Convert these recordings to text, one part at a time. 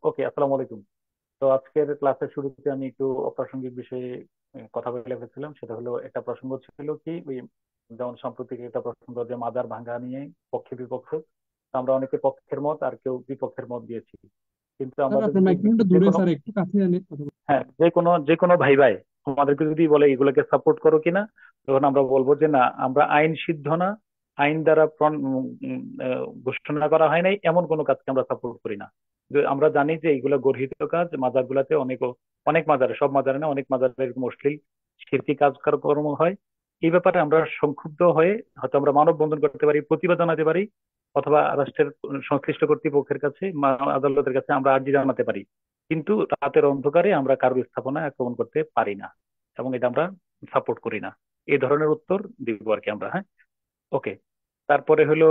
ওকে, আসসালামু আলাইকুম। তো আজকের ক্লাসের শুরুতে আমি একটু অপ্রাসঙ্গিক বিষয়ে কথা বলে ফেলছিলাম। সেটা হলো, একটা প্রসঙ্গ ছিল কি ওই, যেমন সাম্প্রতিক একটা প্রসঙ্গ যে মাজার ভাঙা নিয়ে পক্ষে বিপক্ষে। তো আমরা অনেকে পক্ষের মত আর কেউ বিপক্ষের মত দিয়েছি। কিন্তু স্যার আমাদের আপনার যদি মাইক্রোফোনটা যে দূরে, কোনো, স্যার একটু কাছে আনে কথা বলুন। হ্যাঁ, যে কোনো ভাই ভাই আমাদেরকে যদি বলে এগুলোকে সাপোর্ট করো কিনা, তখন আমরা বলবো যে না, আমরা আইন সিদ্ধ না, আইন দ্বারা ঘোষণা করা হয় নাই এমন কোনো কাজকে আমরা সাপোর্ট করি না। যে আমরা জানি যে এইগুলো গর্হিত কাজ, মাজার গুলাতে অনেক অনেক মাজারে, সব মাজারে না, অনেক মাজারে এরকম অশ্লীল শিরকি কাজকর্ম হয়। এই ব্যাপারে আমরা সংক্ষুব্ধ হয়ে হয়তো আমরা মানববন্ধন করতে পারি, প্রতিবাদ জানাতে পারি, অথবা রাষ্ট্রের সংশ্লিষ্ট কর্তৃপক্ষের কাছে, আদালতের কাছে আমরা আর্জি জানাতে পারি। কিন্তু রাতের অন্ধকারে আমরা কারো স্থাপনা আক্রমণ করতে পারি না, এবং এটা আমরা সাপোর্ট করি না। এই ধরনের উত্তর দিব আর কি আমরা। হ্যাঁ, ওকে। তারপরে হলো,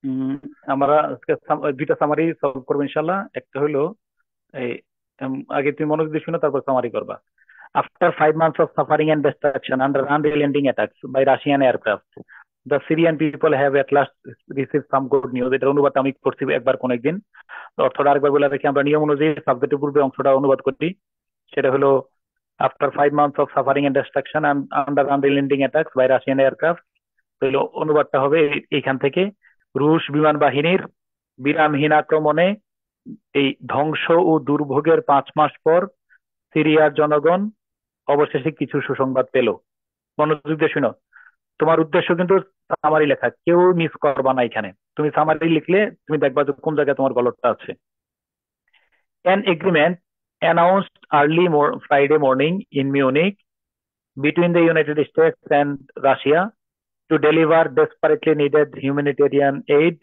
উম, আমরা আজকে দুইটা সামারি সলভ করবো ইনশাল্লাহ। একটা হলো এই, আগে তুমি মনোযোগ দিয়ে শুনো, তারপর সামারি করবা। After 5 months of suffering and destruction under unrelenting attacks by Russian aircraft, the Syrian people have at last received some good news. এটার অনুবাদ আমি করছি একবার কোন একদিন। অর্থটা আরেকবার বলে রাখি, আমরা নিয়ম অনুযায়ী সাবজেক্টের পূর্বে অংশটা অনুবাদ করি। সেটা হলো, after 5 months of suffering and destruction and under unrelenting attacks by Russian aircraft। হলো অনুবাদটা হবে এইখান থেকে: রুশ বিমান বাহিনীর বিরামহীন আক্রমণে এই ধ্বংস ও দুর্ভোগের 5 মাস পর সিরিয়ার জনগণ অবশেষে কিছু সুসংবাদ পেল। মনোযোগ দিয়ে শুনো। তোমার উদ্দেশ্য কিন্তু সামারি লেখা, কেউ মিস করবা না এখানে। তুমি সামারি লিখলে তুমি দেখবা যে কোন জায়গায় তোমার গলতটা আছে। An agreement announced early Friday morning in Munich between the United States and Russia to deliver desperately needed humanitarian aid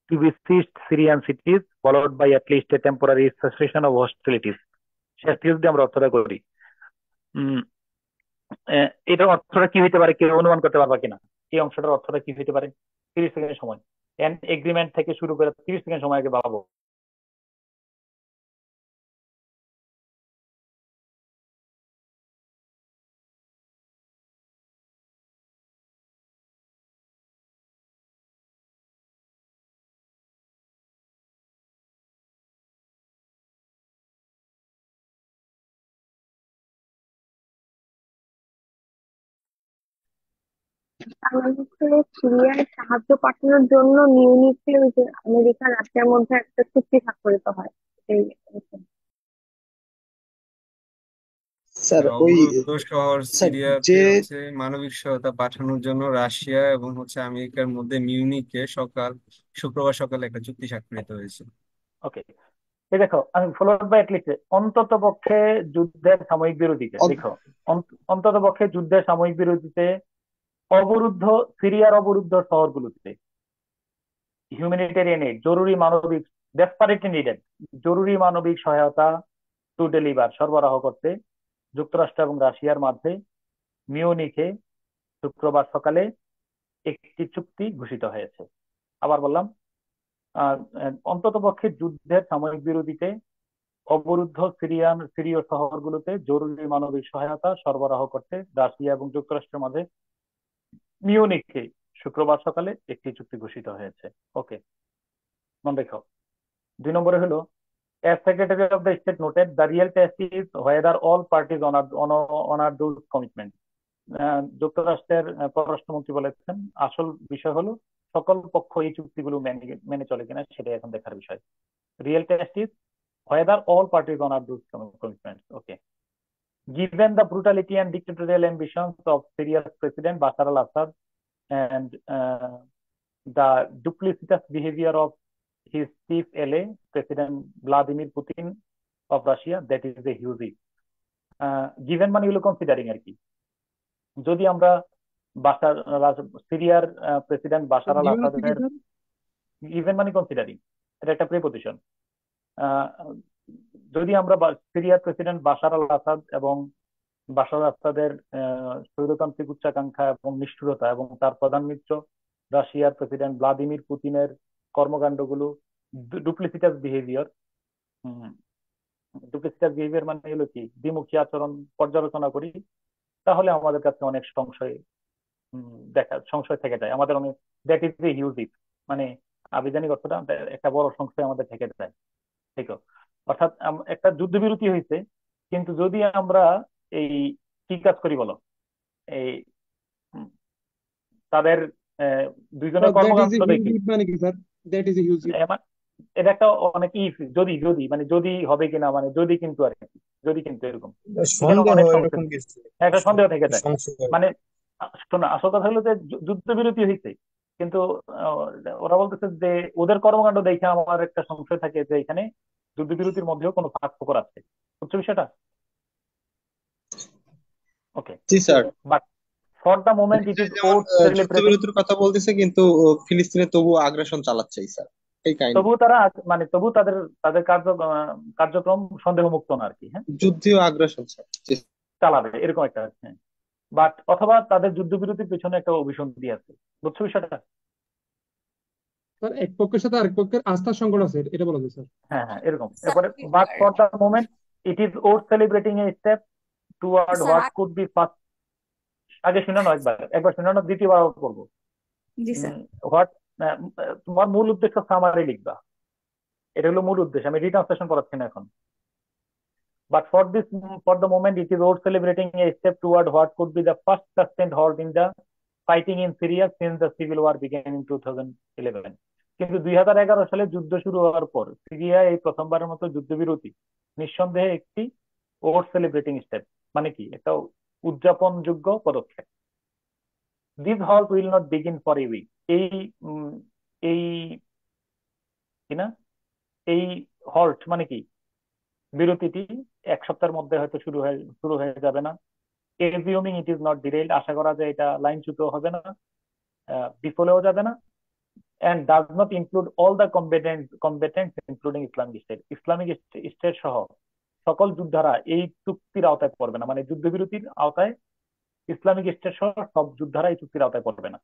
to besieged Syrian cities, followed by at least a temporary cessation of hostilities। শেষ থেকে যদি আমরা অর্থটা করি, উম, এটার অর্থটা কি হইতে পারে, কেউ অনুমান করতে পারবা কিনা? এই অংশটার অর্থটা কি হইতে পারে? 30 সেকেন্ড সময়। এন এগ্রিমেন্ট থেকে শুরু করে 30 সেকেন্ড সময় আগে ভাবো। বাংলাদেশে সিরিয়ায় সাহায্য পাঠানোর জন্য মিউনিখে ওই যে আমেরিকা রাশিয়ার মধ্যে একটা চুক্তি স্বাক্ষরিত হয়। এই স্যার ওই অবরুদ্ধ শহর স্যার সিরিয়াতে যে হচ্ছে মানবিক সহায়তা পাঠানোর জন্য রাশিয়া এবং হচ্ছে আমেরিকার মধ্যে মিউনিকে শুক্রবার সকালে একটা চুক্তি স্বাক্ষরিত হয়েছে। ওকে, এই দেখো, আমি ফলোড বাই লিখছে অন্তত পক্ষে যুদ্ধের সাময়িক বিরতিতে। অন- দেখো, অন্তত পক্ষে যুদ্ধের সাময়িক বিরতিতে অবরুদ্ধ, সিরিয়ার অবরুদ্ধ শহরগুলোতে হিউম্যানিটেরিয়ান এইড, জরুরি মানবিক, ডেসপারেটলি নিডেড, জরুরি মানবিক সহায়তা টু ডেলিভার, সরবরাহ করতে যুক্তরাষ্ট্র এবং রাশিয়ার মাঝে মিউনিখে শুক্রবার সকালে একটি চুক্তি ঘোষিত হয়েছে। আবার বললাম, অন্তত পক্ষে যুদ্ধের সাময়িক বিরতিতে অবরুদ্ধ সিরীয় শহরগুলোতে জরুরি মানবিক সহায়তা সরবরাহ করতে রাশিয়া এবং যুক্তরাষ্ট্রের মাঝে মিউনিখে শুক্রবার সকালে একটি চুক্তি ঘোষিত হয়েছে। ওকে, মনে রেখো। 2 নম্বরে হলো, as Secretary of the State noted, the real test is whether all parties honor those commitments। যুক্তরাষ্ট্রের পররাষ্ট্রমন্ত্রী বলেছেন, আসল বিষয় হলো সকল পক্ষ এই চুক্তিগুলো মেনে মেনে চলে কিনা, সেটাই এখন দেখার বিষয়। Real test is whether all parties honor those commitments. Okay. Given the brutality and dictatorial ambitions of Syria's President Bashar al-Assad and the duplicitous behavior of his chief ally, President Vladimir Putin of Russia, that is a huge if। Given মানে হলো considering আর কি। যদি আমরা বাশার সিরিয়ার president Bashar আল given হচ্ছে কি আসাদের, sir? Even মানে কনসিডারিং, এটা একটা প্রিপজিশন। যদি আমরা সিরিয়ার প্রেসিডেন্ট বাশার আল আসাদ এবং বাশার আল আসাদের স্বৈরতান্ত্রিক উচ্চাকাঙ্ক্ষা এবং নিষ্ঠুরতা, এবং তার প্রধান মিত্র রাশিয়ার প্রেসিডেন্ট ভ্লাদিমির পুতিনের কর্মকাণ্ডগুলো ডুপ্লিসিটাস বিহেভিয়ার, ডুপ্লিসিটাস বিহেভিয়ার মানে হলো কি, দ্বিমুখী আচরণ পর্যালোচনা করি, তাহলে আমাদের কাছে অনেক সংশয় থেকে যায় আমাদের অনেক। দ্যাট ইজ এ হিউজ ইট, মানে আবিধানিক অর্থটা একটা বড় সংশয় আমাদের থেকে যায়। ঠিক। অর্থাৎ একটা যুদ্ধবিরতি হয়েছে, কিন্তু যদি আমরা এই কি কাজ করি বলো, এই উম, তাদের আহ, দুইজনের দ্যাট ইজ এ কর্মকাণ্ড হিউজ দেখি। ইফ, মানে কি sir? That is a huge if. এমা- এটা একটা অনেক ইফ, যদি যদি মানে যদি হবে কিনা, মানে যদি কিন্তু আর কি, যদি কিন্তু এরকম এখানে সন্দেহ অনেক সমস্যা, এরকম কিছু, একটা সন্দেহ থেকে যায়। সংশয়। মানে শোনো, আসল কথা হলো যে যুদ্ধবিরতি হয়েছে, কিন্তু আহ, ওরা বলতেছে যে ওদের কর্মকাণ্ড দেখে আমার একটা সংশয় থাকে যে এখানে যুদ্ধবিরতির মধ্যেও কোনো ফাঁক ফোকর আছে। বুঝছো বিষয়টা? ওকে। জি sir. But for the moment it is Israel যেমন ওর সেলিব্রেটিং। যুদ্ধবিরতির কথা বলতেছে, কিন্তু ফিলিস্তিনে তবুও আগ্রাসন চালাচ্ছে স্যার, এই কাহিনী। তবু তারা মানে তবু তাদের তাদের কার্যক্রম সন্দেহ মুক্ত না আর কি। হ্যাঁ, যুদ্ধীয় আগ্রাসন স্যার, জি। চালাবে এরকম একটা। হ্যাঁ, বাট অথবা তাদের যুদ্ধবিরতির পেছনে একটা অভিসন্ধি আছে। বুঝছো বিষয়টা? স্যার এক পক্ষের সাথে আরেক পক্ষের আস্থার সংকট আছে, এটা বলা যায় স্যার। হ্যাঁ হ্যাঁ, এরকম। এরপরে but for the moment it is or celebrating A step toward sir what could be first. আগে শুনে নাও, একবার একবার শুনে নাও, দ্বিতীয়বার আবার করবো। জি স্যার। হোয়াট, তোমার মূল উদ্দেশ্য সামারি লিখবা, এটা হলো মূল উদ্দেশ্য, আমি রিট্রান্সলেশন করাচ্ছি না এখন। But for the moment, it is also celebrating a step toward what could be the first sustained halt in the fighting in Syria since the civil war began in 2011. কিন্তু 2011 সালে যুদ্ধ শুরু হওয়ার পর সিরিয়ায় এই প্রথমবারের মতো যুদ্ধবিরতি নিঃসন্দেহে একটি ওর সেলিব্রেটিং স্টেপ, মানে কি একটা উদযাপনযোগ্য পদক্ষেপ। This halt will not begin for a week. এই এই কিনা এই হল্ট মানে কি, বিরতিটি এক সপ্তাহের মধ্যে হয়তো শুরু হয়ে যাবে না। Assuming it is not derailed, আশা করা যায় এটা লাইনচ্যুত হবে না, বিফলেও যাবে না। And does not include all the combatants including Islamic State. Islamic State সহ সকল যোদ্ধারা এই চুক্তির আওতায় পড়বে না, মানে যুদ্ধবিরতির আওতায় ইসলামিক স্টেট সহ সব যোদ্ধারা এই চুক্তির আওতায় পড়বে না।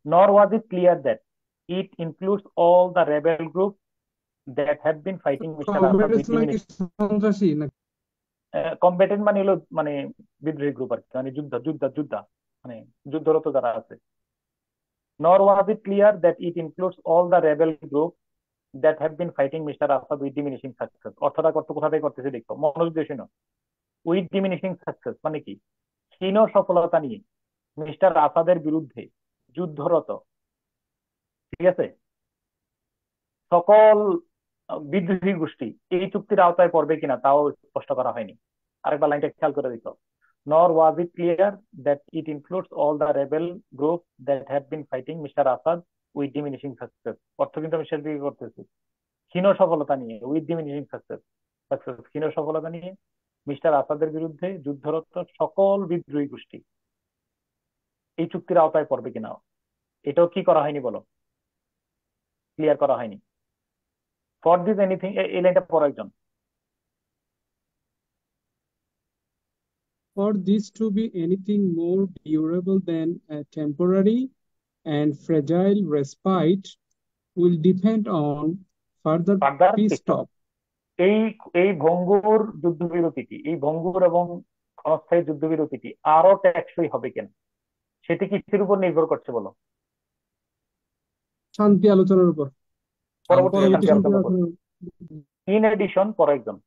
Nor was it clear that it includes all the rebel group that have been fighting mister Assad with congress নাকি ডিমিনিশ। সন্ত্রাসী না? কম্বেটেন্ট মানে হলো মানে বিদ্রোহী গ্রুপ আর কি, মানে যুদ্ধ মানে যুদ্ধরত যারা আছে। Nor was it clear that it includes all the rebel groups that have been fighting Mr. Assad with diminishing success. অর্থটা কোথায় করতেছে দেখো, মনোযোগ দিয়ে শোনো। উইথ ডিমিনিশিং সাকসেস মানে কি, ক্ষীণ সফলতা নিয়ে মিস্টার আসাদের বিরুদ্ধে যুদ্ধরত, ঠিক আছে, সকল বিদ্রোহী গোষ্ঠী এই চুক্তির আওতায় পড়বে কিনা তাও স্পষ্ট করা হয়নি। আরেকবার লাইনটা খেয়াল করে দেখো। Nor was it clear that it includes all the rebel groups that have been fighting Mr. Assad with diminishing success. অর্থ কিন্তু আমি শেষ দিকে করতেছি। ক্ষীণ সফলতা নিয়ে, উইথ ডিমিনিশিং সাকসেস ক্ষীণ সফলতা নিয়ে মিস্টার আসাদের বিরুদ্ধে যুদ্ধরত সকল বিদ্রোহী গোষ্ঠী এই চুক্তির আওতায় পড়বে কিনা, এটাও কি করা হয়নি বলো, ক্লিয়ার করা হয়নি। ফর দিস এনিথিং, এই লাইনটা পড়ো একজন। For this to be anything more durable than a temporary and fragile respite will depend on further further peace talk. এই এই ভঙ্গুর যুদ্ধবিরতিটি, এই ভঙ্গুর এবং ক্ষণস্থায়ী যুদ্ধবিরতিটি আরো টেকসই হবে কিনা, সেটি কিসের উপর নির্ভর করছে বলো? শান্তি আলোচনার উপর, পরবর্তী শান্তি পরবর্তী শান্তি শান্তি আলোচনার উপর। আলোচনার। ইন এডিশন, পর একজন।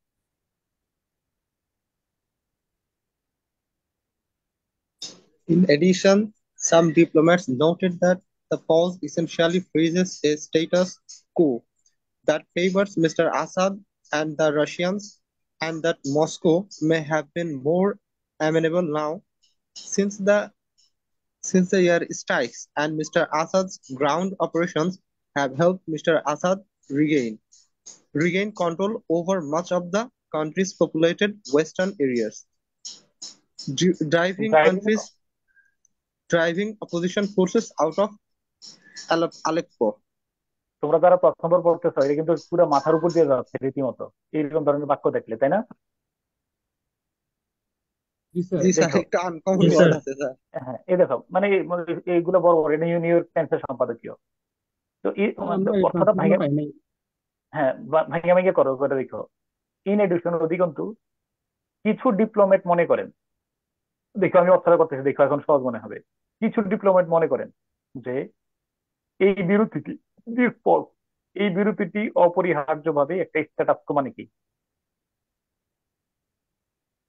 In addition, some diplomats noted that the pause essentially freezes a status quo that favors Mr. Assad and the Russians, and that Moscow may have been more amenable now since the airstrikes and Mr. Assad's ground operations have helped Mr. Assad regain control over much of the country's populated western areas, driving driving, opposition forces out of Aleppo. তোমরা যারা প্রথমবার পড়তেছো এটা কিন্তু পুরো মাথার উপর দিয়ে যাচ্ছে রীতিমতো এইরকম ধরনের বাক্য দেখলে, তাই না? জি স্যার। জি স্যার, দেখো, একটু আনকমন জি ওয়ার্ড স্যার। আছে স্যার। হ্যাঁ এই দেখো, মানে এইগুলো বড় বড়, এটা নিউ ইয়র্ক টাইমসের সম্পাদকীয়। তো এই আমরা এই অর্থটা ট্রান্সলেশনটা পাই নাই। হ্যাঁ ভাঙে ভাঙে করো করে দেখো। ইন এডিশন, অধিকন্তু কিছু ডিপ্লোমেট মনে করেন, দেখো আমি অর্থটা করতেছি, দেখো এখন সহজ মনে হবে। কিছু ডিপ্লোমেট মনে করেন যে এই বিরতিটি, দিস পজ এই বিরতিটি অপরিহার্যভাবে একটা স্ট্যাটাস কো মানে কি?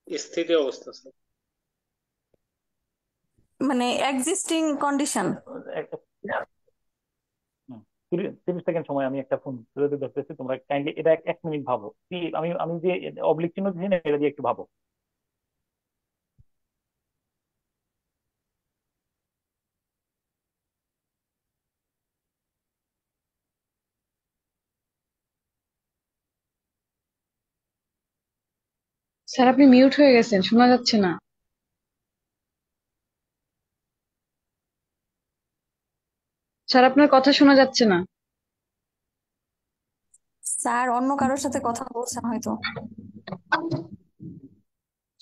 স্থিতি অবস্থা স্যার। মানে এক্সিস্টিং কন্ডিশন। এক- হুম, 30 সেকেন্ড সময় আমি একটা ফোন ধরতেছি, তোমরা কাইন্ডলি এটা 1 মিনিট ভাবো। আমি আমি যে অবলিক চিহ্ন দিয়েছি না, এটা দিয়ে একটু ভাবো। স্যার আপনি মিউট হয়ে গেছেন, শোনা যাচ্ছে না। স্যার আপনার কথা শোনা যাচ্ছে না। স্যার অন্য কারোর সাথে কথা বলছেন হয়তো।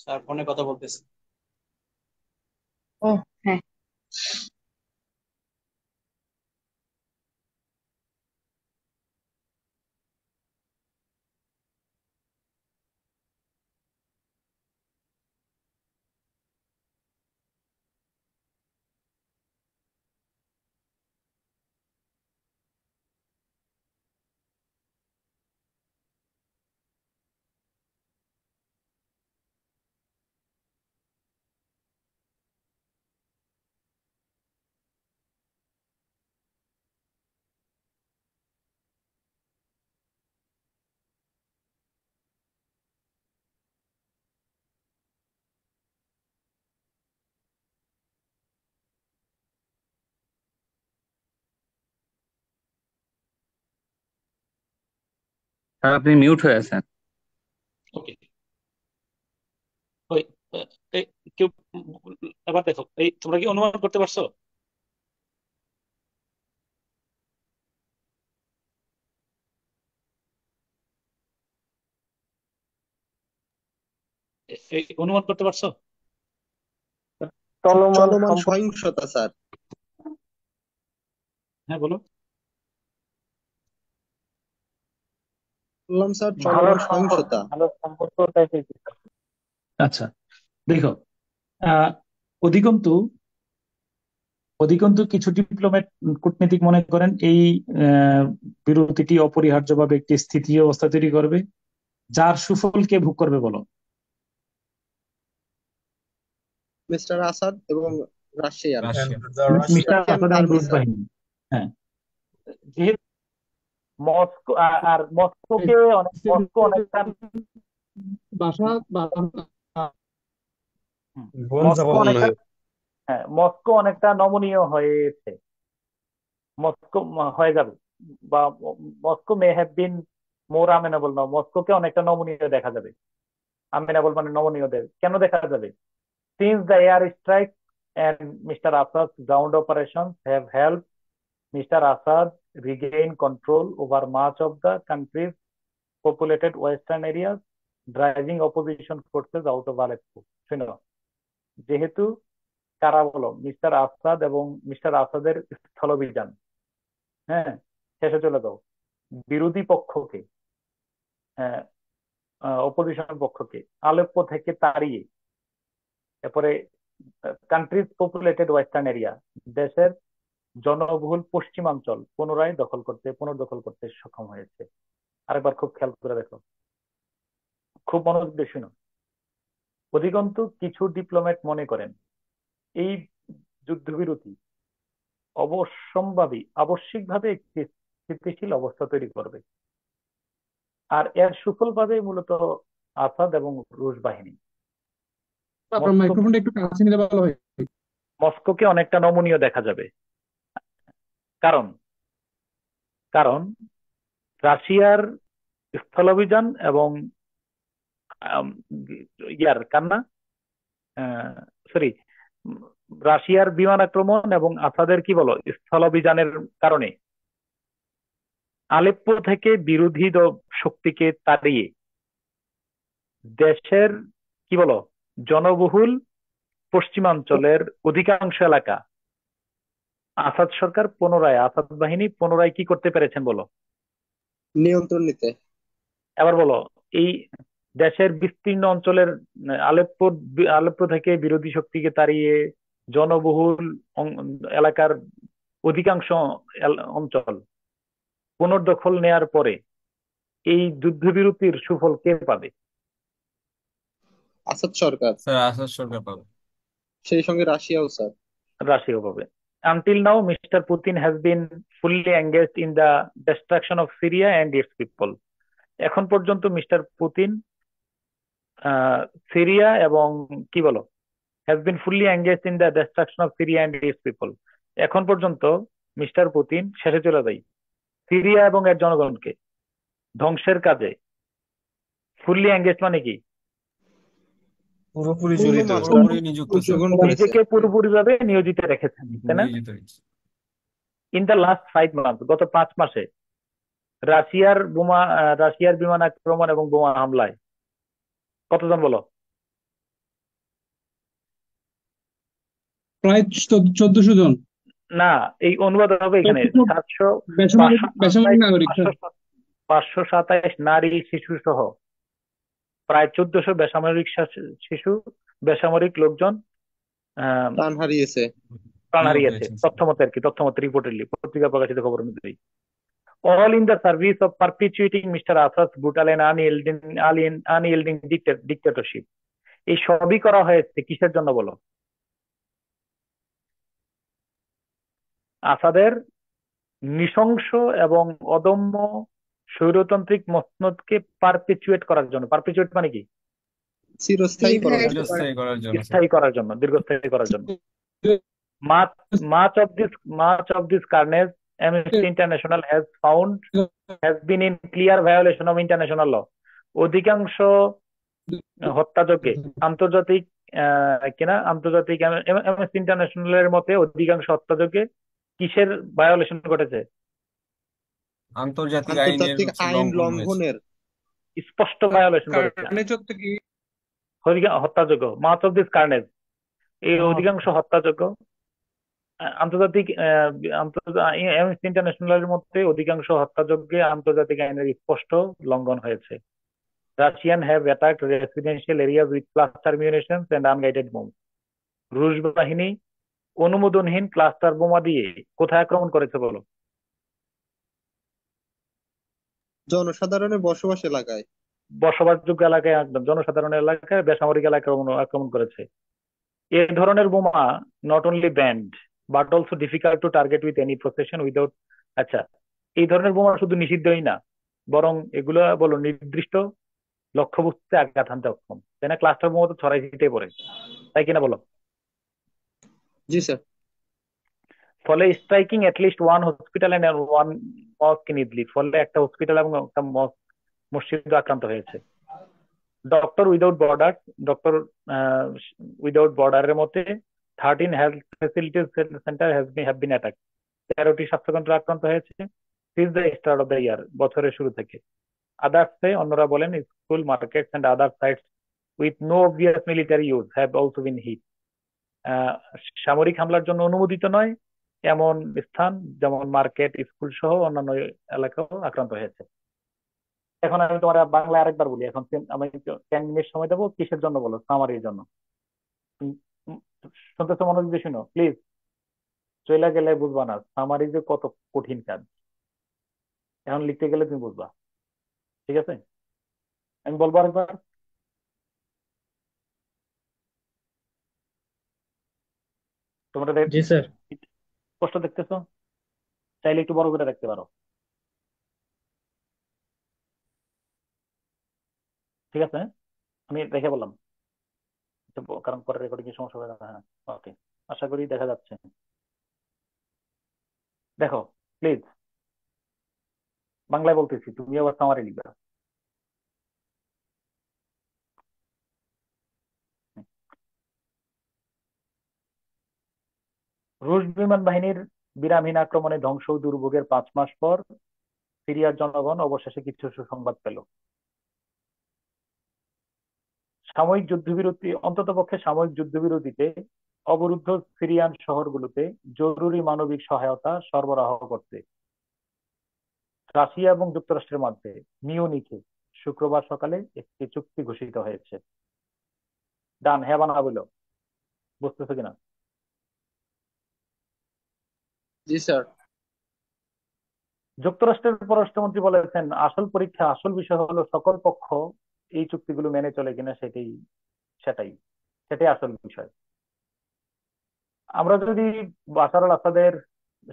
স্যার ফোনে কথা বলতেছি। ও হ্যাঁ। স্যার আপনি মিউট হয়ে আছেন। ওকে, ওই এই কেউ এবার দেখো, এই তোমরা কি অনুমান করতে পারছো? এই অনুমান করতে পারছো? চলমান সম্পর্ক। সহিংসতা স্যার। হ্যাঁ বলো। বললাম স্যার ভালো চলমান সম্পর্ক, সহিংসতা। ভালো সম্পর্ক টাইপের কিছু। আচ্ছা, দেখো, আহ অধিকন্তু অধিকন্তু কিছু ডিপ্লোম্যাট কূটনীতিক মনে করেন এই আহ, বিরতিটি অপরিহার্যভাবে একটি স্থিতিশীল অবস্থা তৈরি করবে, যার সুফল কে ভোগ করবে বলো? মিস্টার আসাদ এবং Russian Russia. Mister Russian Asad এবং আর্মি রুশ স্যার। বাহিনী। হ্যাঁ, যেহেতু মস্কো আর মস্কো অনেকটা বাসা হুম, বোন মস্কো জবাব অনেকটা নয়। হ্যাঁ, মস্কো অনেকটা নমনীয় হয়েছে। মস্কো হয়ে যাবে, বা মস্কো মে হ্যাভ বিন মোর আমেনেবল নাও, মস্কোকে অনেকটা নমনীয় দেখা যাবে। আমেনেবল মানে নমনীয় কেন দেখা যাবে? Since the air strike and Mr. Assad's ground operations have helped Mr. Assad regain control over much of the country's populated western areas, driving opposition forces out of Aleppo. শুনো, যেহেতু কারা বলো, মিস্টার আসাদ এবং মিস্টার আসাদের স্থলাভিযান, হ্যাঁ, শেষে চলে যাও, বিরোধী পক্ষকে, হ্যাঁ, অপোজিশন পক্ষকে আলেপ্পো থেকে তাড়িয়ে, এরপরে কান্ট্রিজ পপুলেটেড ওয়েস্টার্ন এরিয়া, দেশের জনবহুল পশ্চিমাঞ্চল পুনর্দখল করতে সক্ষম হয়েছে। আরেকবার খুব খেয়াল করে দেখো, খুব মনোযোগ দিয়ে শুনো। অধিকন্তু কিছু ডিপ্লোম্যাট মনে করেন এই যুদ্ধবিরতি আবশ্যিকভাবে একটি স্থিতিশীল অবস্থা তৈরি করবে, আর এর সুফল পাবে মূলত আসাদ এবং রুশ বাহিনী। আপনার মাইক্রোফোনটা একটু কাছে নিলে ভালো হয়। মস্কোকে অনেকটা নমনীয় দেখা যাবে। কারণ কারণ রাশিয়ার স্থলাভিযান এবং আম, ইয়ার কান্না সরি রাশিয়ার বিমান আক্রমণ এবং আসাদের কি বলো স্থলাভিযানের কারণে আলেপ্পো থেকে বিরোধী শক্তিকে তাড়িয়ে দেশের কি বলো জনবহুল পশ্চিমাঞ্চলের অধিকাংশ এলাকা আসাদ বাহিনী পুনরায় কি করতে পেরেছেন বলো? নিয়ন্ত্রণ নিতে। এবার বলো, এই দেশের বিস্তীর্ণ অঞ্চলের আলেপ্পো থেকে বিরোধী শক্তিকে তাড়িয়ে জনবহুল এলাকার অধিকাংশ অঞ্চল পুনর্দখল নেয়ার পরে এই যুদ্ধবিরতির সুফল কে পাবে? আসাদ সরকার, স্যার আসাদ সরকার পাবে। সেই সঙ্গে রাশিয়াও স্যার। রাশিয়া পাবে। Until now, Mr. Putin has been fully engaged in the destruction of Syria and its people. এখন পর্যন্ত মিস্টার পুতিন সিরিয়া এবং কি বলো has been fully engaged in the destruction of Syria and its people. এখন পর্যন্ত mister Putin শেষে চলে যায় সিরিয়া এবং এর জনগণকে ধ্বংসের কাজে ফুললি এঙ্গেজ মানে কি? পুরোপুরি পূর্ণ জড়িত, মাত্রা পুরোপুরি নিযুক্ত স্যার, অংশগ্রহণ করেছে। নিজেকে পুরোপুরি ভাবে নিয়োজিত রেখেছেন, তাই না? নিয়োজিত হয়েছে। ইন দ্য লাস্ট 5 মান্থ, গত 5 মাসে রাশিয়ার বিমান আক্রমণ এবং বোমা হামলায় কতজন বলো? প্রায় 1400 জন না, এই অনুবাদ হবে এখানে 700 বেসামরিক নাগরিক স্যার। 527 নারী শিশু সহ প্রায় 1400 বেসামরিক লোকজন প্রাণ হারিয়েছে। প্রাণ নিহত হারিয়েছে, হয়েছেন স্যার। তথ্যমতে রিপোর্টেডলি পত্রিকা প্রকাশিত খবর অনুযায়ী। All in the service of perpetuating mister Assad brutal and unyielding dictatorship. এই সবই করা হয়েছে কিসের জন্য বলো? আসাদের নৃশংস এবং অদম্য স্বৈরতান্ত্রিক মসনদকে পারপিচুয়েট করার জন্য। পারপিচুয়েট মানে কি? চিরস্থায়ী করার জন্য। চিরস্থায়ী করার জন্য স্যার। স্থায়ী করার জন্য, দীর্ঘস্থায়ী করার জন্য। Much of this carnage, Amnesty International has been in clear violation of international law. অধিকাংশ হত্যাযজ্ঞে আন্তর্জাতিক Amnesty International-এর মতে অধিকাংশ হত্যাযজ্ঞে কিসের ভায়োলেশন ঘটেছে? আন্তর্জাতিক আইনের আন্তর্জাতিক হচ্ছে আইন লঙ্ঘন হয়েছে। লঙ্ঘনের স্পষ্ট ভায়োলেশন ঘটেছে হত্যাযজ্ঞ। মাচ অফ দিস কার্নেজ, এই অধিকাংশ হত্যাযজ্ঞ আন্তর্জাতিক অ্যামনেস্টি ইন্টারন্যাশনালের মধ্যে অধিকাংশ হত্যাযজ্ঞে আন্তর্জাতিক আইনের স্পষ্ট লঙ্ঘন হয়েছে। Russian have attacked residential areas with cluster munitions and unguided bomb. রুশ বাহিনী অনুমোদনহীন ক্লাস্টার বোমা দিয়ে কোথায় আক্রমণ করেছে বলো? জনসাধারণের বসবাস এলাকায়, বসবাসযোগ্য এলাকায়, একদম জনসাধারণ এলাকায়, বেসামরিক এলাকায় আক্রমণ করেছে। এ ধরনের বোমা not only banned but also difficult to target with any precision without. আচ্ছা, এই ধরনের বোমা শুধু নিষিদ্ধই না, বরং এগুলো বলো নির্দিষ্ট লক্ষ্যবস্তুতে আঘাত হানতে অক্ষম, তাই না? ক্লাস্টার বোমা তো ছড়াই ছিটিয়ে পড়ে, তাই কিনা বলো? জি স্যার। ফলে striking at least one hospital and one mosque in Idlib, ফলে একটা হসপিটাল এবং একটা মসজিদ আক্রান্ত হয়েছে। ডক্টর উইদাউট বর্ডারের মতে 13 health facilities center have been attack. 13টি স্বাস্থ্যকেন্দ্র আক্রান্ত হয়েছে since the start of the year, বছরের শুরু থেকে। আদার্সে অন্যরা বলেন school, markets and other sites with no obvious military use have also been hit. সামরিক হামলার জন্য অনুমোদিত নয় এমন স্থান যেমন মার্কেট, স্কুল সহ অন্যান্য এলাকাও আক্রান্ত হয়েছে। এখন আমি তোমার বাংলায় আরেকবার বলি, এখন আমি 10 মিনিট সময় দেবো। কিসের জন্য বলো? সামারির জন্য। উম, উম, শুনতেছো? মনোযোগ দিয়ে শুনো প্লিজ, চলে গেলে বুঝবা না সামারি যে কত কঠিন কাজ। এখন লিখতে গেলে তুমি বুঝবা, ঠিক আছে? আমি বলবো আরেকবার। তোমরা জি স্যার। স্পষ্ট দেখতেছো? চাইলে একটু বড় করে দেখতে পারো, ঠিক আছে? আমি দেখে বললাম, কারণ পরে রেকর্ডিং এর সমস্যা হবে না। হ্যাঁ, ওকে, আশা করি দেখা যাচ্ছে। দেখো প্লিজ, বাংলায় বলতেছি, তুমি আবার সামারি লিখবা। রুশ বিমান বাহিনীর বিরামহীন আক্রমণে ধ্বংস ও দুর্ভোগের 5 মাস পর সিরিয়ার জনগণ অবশেষে কিছু সুসংবাদ পেল। অন্ততপক্ষে সাময়িক যুদ্ধবিরতিতে অবরুদ্ধ সিরিয়ান শহরগুলোতে জরুরি মানবিক সহায়তা সরবরাহ করতে রাশিয়া এবং যুক্তরাষ্ট্রের মধ্যে মিউনিখে শুক্রবার সকালে একটি চুক্তি ঘোষিত হয়েছে। ডান, হ্যাঁ বা না বলো, বুঝতেছো কিনা? জি স্যার। যুক্তরাষ্ট্রের পররাষ্ট্রমন্ত্রী বলেছেন আসল পরীক্ষা, আসল বিষয় হলো সকল পক্ষ এই চুক্তিগুলো মেনে চলে কিনা, সেটাই সেটাই আসল বিষয়। আমরা যদি বাশার আল আসাদের,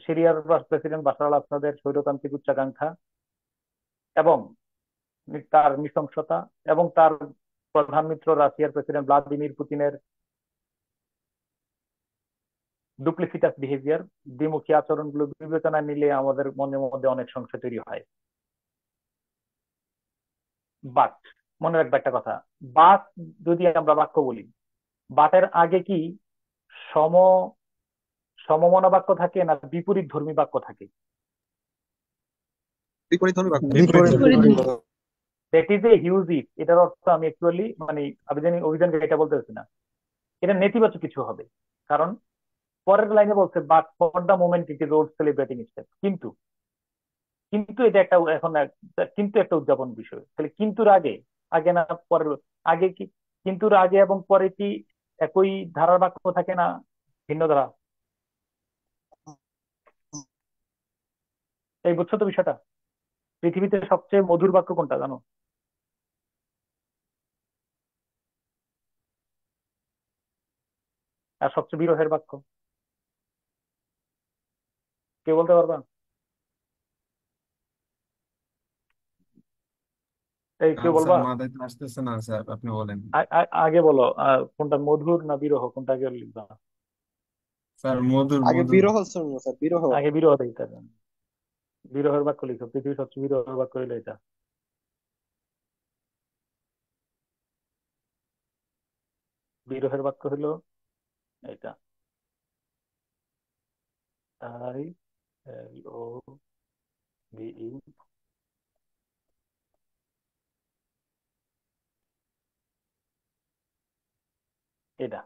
সিরিয়ার প্রেসিডেন্ট বাশার আল আসাদের স্বৈরতান্ত্রিক উচ্চাকাঙ্ক্ষা এবং তার নৃশংসতা এবং তার প্রধান মিত্র রাশিয়ার প্রেসিডেন্ট ভ্লাদিমির পুতিনের ডুপ্লিসিটাস বিহেভিয়ার, দ্বিমুখী আচরণগুলো বিবেচনায় নিলে আমাদের মনের মধ্যে অনেক সংশয় তৈরি হয়। বাট মনে রাখবে একটা কথা, বাট যদি আমরা বাক্য বলি, বাটের আগে কি সম সমমনা বাক্য থাকে না বিপরীত ধর্মী বাক্য থাকে? বিপরীতধর্মী বাক্য। বিপরীত বিপরীত ধর্মী। ধর্মী। That is a huge if. এটার অর্থ আমি অ্যাকচুয়ালি মানে অভিযানকে এটা বলতে চাচ্ছি না, এটা নেতিবাচক কিছু হবে। কারণ পরের লাইনে বলছে but for the moment it is road celebrating step. কিন্তু কিন্তু এটা একটা এখন কিন্তু একটা উদযাপন বিষয়। তাহলে কিন্তুর আগে, আগে না পরের, আগে কি, কিন্তুর আগে এবং পরে কি একই ধারার বাক্য থাকে না ভিন্ন ধারা? এই বুঝছো তো বিষয়টা? পৃথিবীতে সবচেয়ে মধুর বাক্য কোনটা জানো? আর সবচেয়ে বিরহের বাক্য কে বলতে পারবা? এই কেউ স্যার বলবা? মাথায় তো আসতেছে না স্যার, আপনি বলেন। আগে বলো, কোনটা মধুর না বিরহ, কোনটা আগে লিখবা? স্যার মধুর আগে মধুর। বিরহ শুনবো স্যার, বিরহ। আগে বিরহ দিতে হবে। বিরহের বাক্য লিখো, পৃথিবীর সবচেয়ে বিরহের বাক্য হলো এটা। বিরহের বাক্য হলো এটা, ILOVE। এটা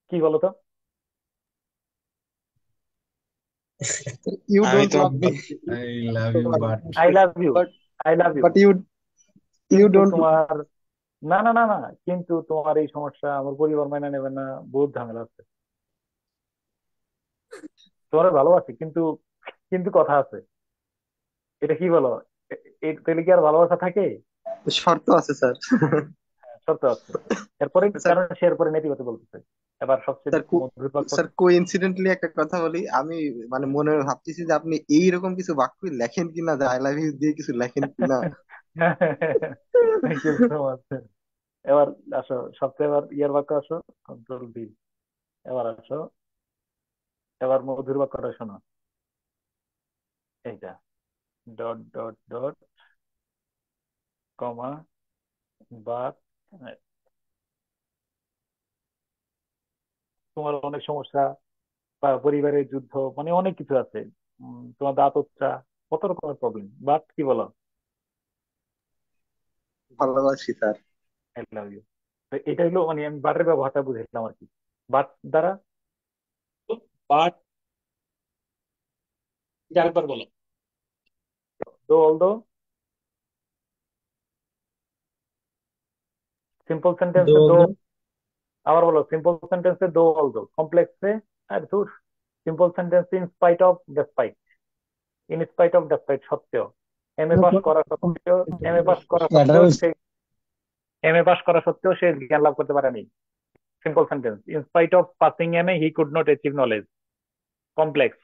কি বলতো? ইউ আমি ডোন্ট তো love me, I love you but. I love you, but I love you, but you কিন্তু ডোন্ট। তোমার, না না না না, কিন্তু তোমার এই সমস্যা আমার পরিবার মেনে নেবে না, বহুত ঝামেলা আছে। তোমার ভালোবাসি কিন্তু, কিন্তু কথা আছে। এটা কি বলো? তাহলে কি আর ভালোবাসা থাকে? শর্ত আছে স্যার। শর্ত আছে। এরপরে স্যার, কারণ সে এরপরে নেতিবাচক বলতেছে। এবার সবচেয়ে স্যার মধুর বাক্য। স্যার কোইন্সিডেন্টলি একটা কথা বলি আমি, মানে মনে ভাবতেছি যে আপনি এইরকম কিছু বাক্য লেখেন কিনা, যে আই লাভ ইউ দিয়ে কিছু লেখেন কিনা। Thank you so much. এবার আসো সবচেয়ে, এবার ইয়ার বাক্য আসো, কন্ট্রোল V। এবার আসো, এবার মধুর বাক্যটা শোনো, এইটা dot dot dot comma but. তোমার অনেক সমস্যা বা পরিবারের যুদ্ধ, মানে অনেক কিছু আছে। তোমার দাঁত হচ্ছে, কত রকমের প্রবলেম, বাট কি বলো? ভালোবাসি স্যার। I love you. এটা হলো মানে আমি বাটের ব্যবহারটা বুঝাইলাম আর কি, বাট দ্বারা। বাট আরেকবার বলো, দো অলদো, সিম্পল সেন্টেন্সে দো, আবার বলো সিম্পল সেন্টেন্সে দো অলদো, কমপ্লেক্সে আর ধুর, simple sentence in spite of despite, in spite of despite সত্ত্বেও, এম এ পাস করা সত্ত্বেও, এম এ পাস করা সত্ত্বেও সে, এম এ পাস করা সত্ত্বেও সে জ্ঞান লাভ করতে পারেনি। Simple sentence, in spite of passing M A he could not achieve knowledge. Complex,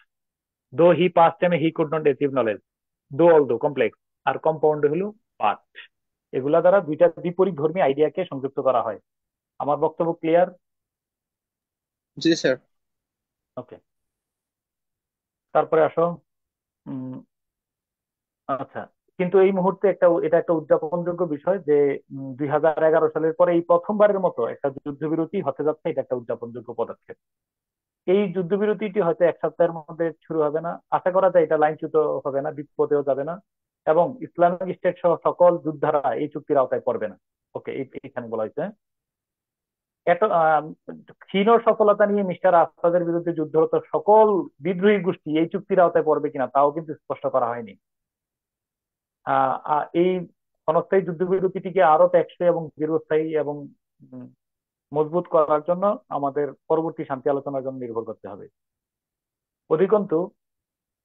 though he passed M A he could not achieve knowledge. Though although complex. আর compound হলো but. এগুলা দ্বারা দুইটা বিপরীত ধর্মী আইডিয়াকে সংযুক্ত করা হয়। আমার বক্তব্য ক্লিয়ার? জি স্যার। ওকে, তারপরে আসো। উম, আচ্ছা, কিন্তু এই মুহূর্তে এটা একটা উদযাপনযোগ্য বিষয় যে 2011 সালের পরে এই প্রথমবারের মতো একটা যুদ্ধবিরতি হতে যাচ্ছে। এটা একটা উদযাপনযোগ্য পদক্ষেপ। এই যুদ্ধবিরতিটি হয়তো এক সপ্তাহের মধ্যে শুরু হবে না, আশা করা যায় এটা লাইনচ্যুত হবে না, বিপদেও যাবে না, এবং ইসলামিক স্টেট সহ সকল যোদ্ধারা এই চুক্তির আওতায় পড়বে না। ওকে, এইখানে বলা হয়েছে এত ক্ষীণ সফলতা নিয়ে মিস্টার আসাদের বিরুদ্ধে যুদ্ধরত সকল বিদ্রোহী গোষ্ঠী এই চুক্তির আওতায় পড়বে কিনা তাও কিন্তু স্পষ্ট করা হয়নি। এই ক্ষণস্থায়ী যুদ্ধবিরতিটিকে আরো টেকসই এবং দীর্ঘস্থায়ী এবং উম, মজবুত করার জন্য আমাদের পরবর্তী শান্তি আলোচনার জন্য নির্ভর করতে হবে। অধিকন্তু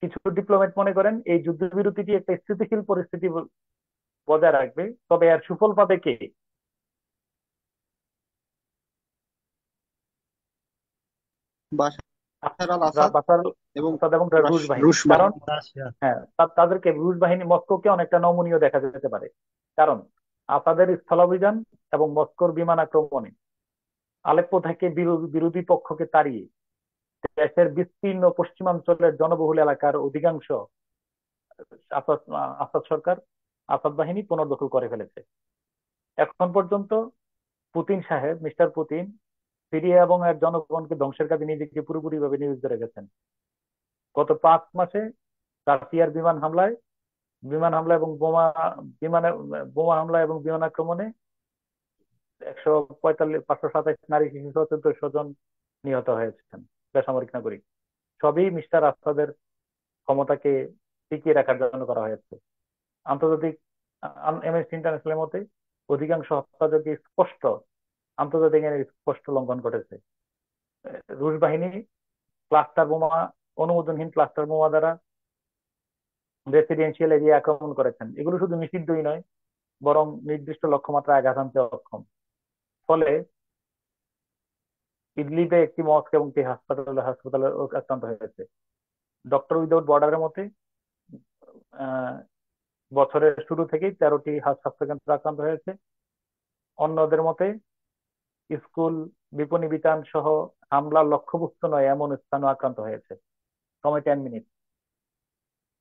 কিছু ডিপ্লোমেট মনে করেন এই যুদ্ধবিরতিটি একটা স্থিতিশীল পরিস্থিতি বজায় রাখবে, তবে এর সুফল পাবে কে? বাশার আল আসাদ বাশার এবং আসাদ এবং রুশ বাহিনী। রুশ কারণ বাহিনী। হ্যাঁ, তাদেরকে রুশ বাহিনী মস্কোকে অনেকটা নমনীয় দেখা যেতে পারে। কারণ আসাদের স্থলাভিযান এবং মস্কোর বিমান আক্রমণে আলেপ্পো থেকে বিরোধী পক্ষকে তাড়িয়ে দেশের বিস্তীর্ণ পশ্চিমাঞ্চলের জনবহুল এলাকার অধিকাংশ আসাদ আসাদ সরকার, আসাদ বাহিনী পুনর্দখল করে ফেলেছে। এখন পর্যন্ত পুতিন সাহেব, মিস্টার পুতিন, সিরিয়া এবং এর জনগণকে ধ্বংসের কাজে নিজেকে পুরোপুরি ভাবে নিয়োজিত রেখেছেন। গত 5 মাসে রাশিয়ার বিমান হামলা এবং বিমানে বোমা হামলা এবং বিমান আক্রমণে 527 নারী, শিশু সহ 1400 জন নিহত হয়েছেন, বেসামরিক নাগরিক। সবই মিস্টার আসাদের ক্ষমতাকে টিকিয়ে রাখার জন্য করা হয়েছে। আন্তর্জাতিক অ্যামনেস্টি ইন্টারন্যাশনালের মতে অধিকাংশ হত্যাযোগ্য স্পষ্ট আন্তর্জাতিক আইনের স্পষ্ট লঙ্ঘন ঘটেছে। রুশ বাহিনী ক্লাস্টার বোমা, অনুমোদনহীন ক্লাস্টার বোমা দ্বারা রেসিডেন্সিয়াল এরিয়া আক্রমণ করেছেন। এগুলো শুধু নিষিদ্ধই নয়, বরং নির্দিষ্ট লক্ষ্যমাত্রায় আঘাত আনতে অক্ষম। ফলে ইদলিবে একটি মস্ক এবং একটি হাসপাতালে আক্রান্ত হয়েছে। ডক্টর উইদাউট বর্ডারের মতে আহ, বছরের শুরু থেকেই 13টি স্বাস্থ্যকেন্দ্র আক্রান্ত হয়েছে। অন্যদের মতে স্কুল, বিপণী বিতান সহ হামলার লক্ষ্যবস্তু নয় এমন স্থানও আক্রান্ত হয়েছে। সময় 10 মিনিট।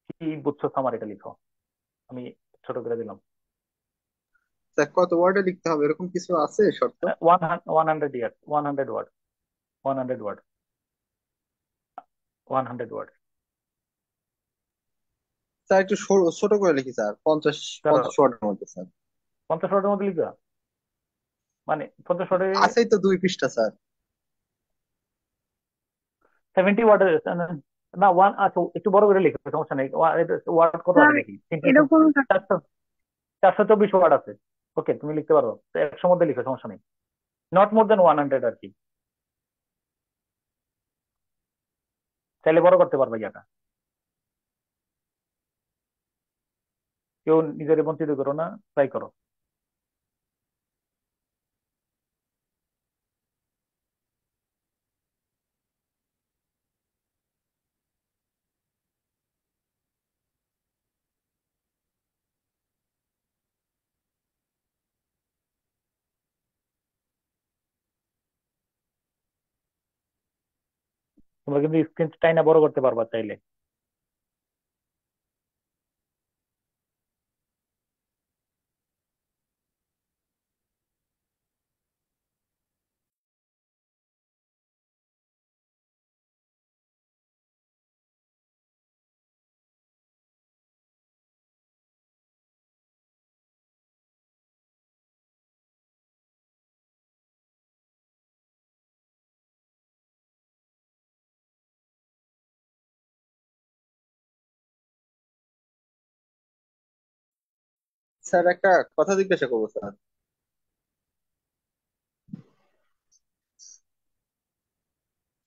কি বুঝছো সামারিটা লিখো, আমি ছোট করে দিলাম। স্যার কত ওয়ার্ডে লিখতে হবে এরকম কিছু আছে শর্ত? 100 years, 100 word, 100 word, 100 word. Sir একটু ছোট করে লিখি স্যার, 50 ধরো 50 ওয়ার্ডের মধ্যে স্যার। 50 ওয়ার্ডের মধ্যে লিখবা, মানে 50 ওয়ার্ডে আছেই তো 2 পৃষ্ঠা স্যার। 70 ওয়ার্ডের না, ওয়ান। আচ্ছা, একটু বড় করে লিখো, সমস্যা নেই। ওয়ার্ড কত আছে স্যার দেখি, 300, এরকম 424 ওয়ার্ড আছে। ওকে, তুমি লিখতে পারো, তো 100 মধ্যে লিখো, সমস্যা নেই। নট মোর দেন 100 আর কি, চাইলে বড় করতে পারবে ইয়াটা। কেউ নিজের বঞ্চিত করো না, ট্রাই করো। তোমরা কিন্তু স্ক্রিন টাইনা বড় করতে পারবা চাইলে। স্যার একটা কথা জিজ্ঞাসা করবো স্যার।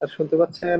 স্যার শুনতে পাচ্ছেন?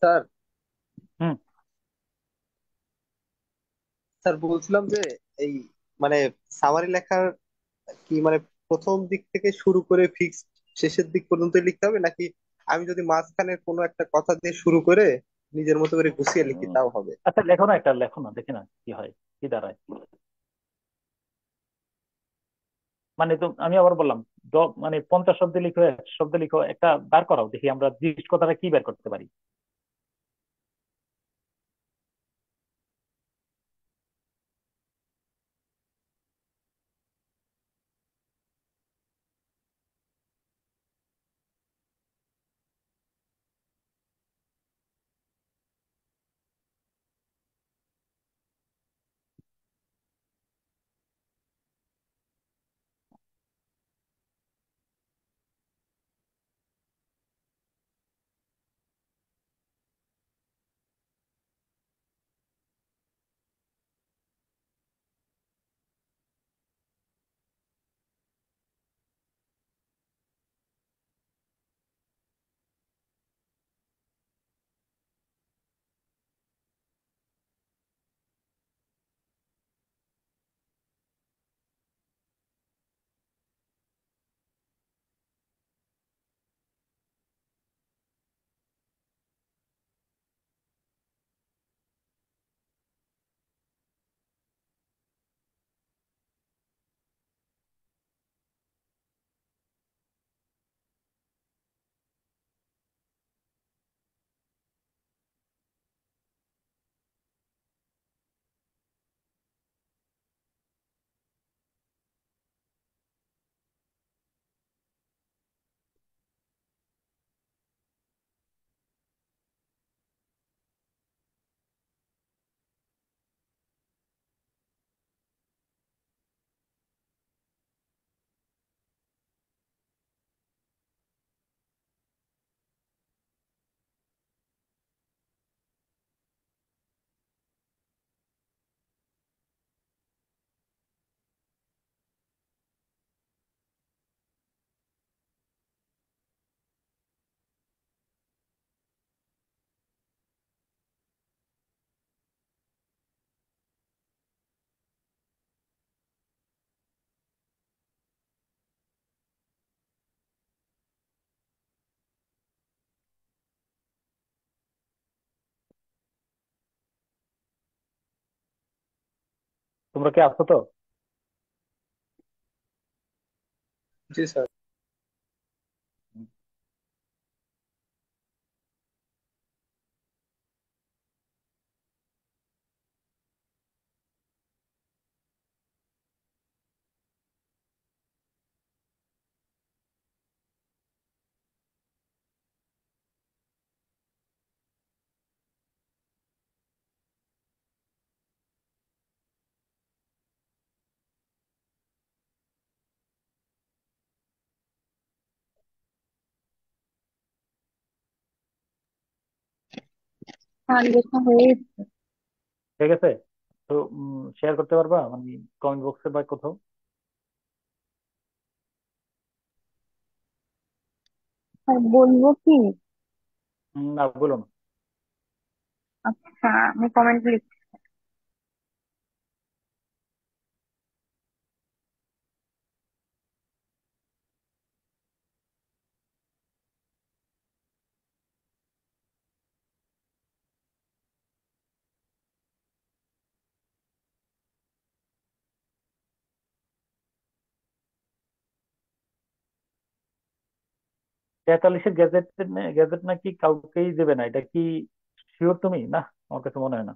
স্যার হুম। স্যার বলছিলাম যে এই মানে সামারি লেখার কি মানে প্রথম দিক থেকে শুরু করে ফিক্স শেষের দিক পর্যন্ত লিখতে হবে, নাকি আমি যদি মাঝখানে কোনো একটা কথা দিয়ে শুরু করে নিজের মতো করে গুছিয়ে লিখি উম, তাও হবে? আচ্ছা লেখো না, একটা লেখো না, দেখি না কি হয়, কি দাঁড়ায়। মানে তো আমি আবার বললাম, মানে 50 শব্দ লিখো, 100 শব্দ লিখো, একটা বার করাও দেখি আমরা জিনিস কথাটা কি বের করতে পারি। তোমরা কি আছো তো? জি স্যার। আর লেখা হয়ে ঠিক আছে, তো শেয়ার করতে পারবা মানে কমেন্ট বক্সে বা কোথাও? আর বলবো কি? না বলো না। আচ্ছা, আমি কমেন্ট লিখছি। তেতাল্লিশের গ্যাজেট, গ্যাজেট নাকি কাউকেই দেবে না, এটা কি শিওর তুমি? না, আমার কাছে মনে হয় না।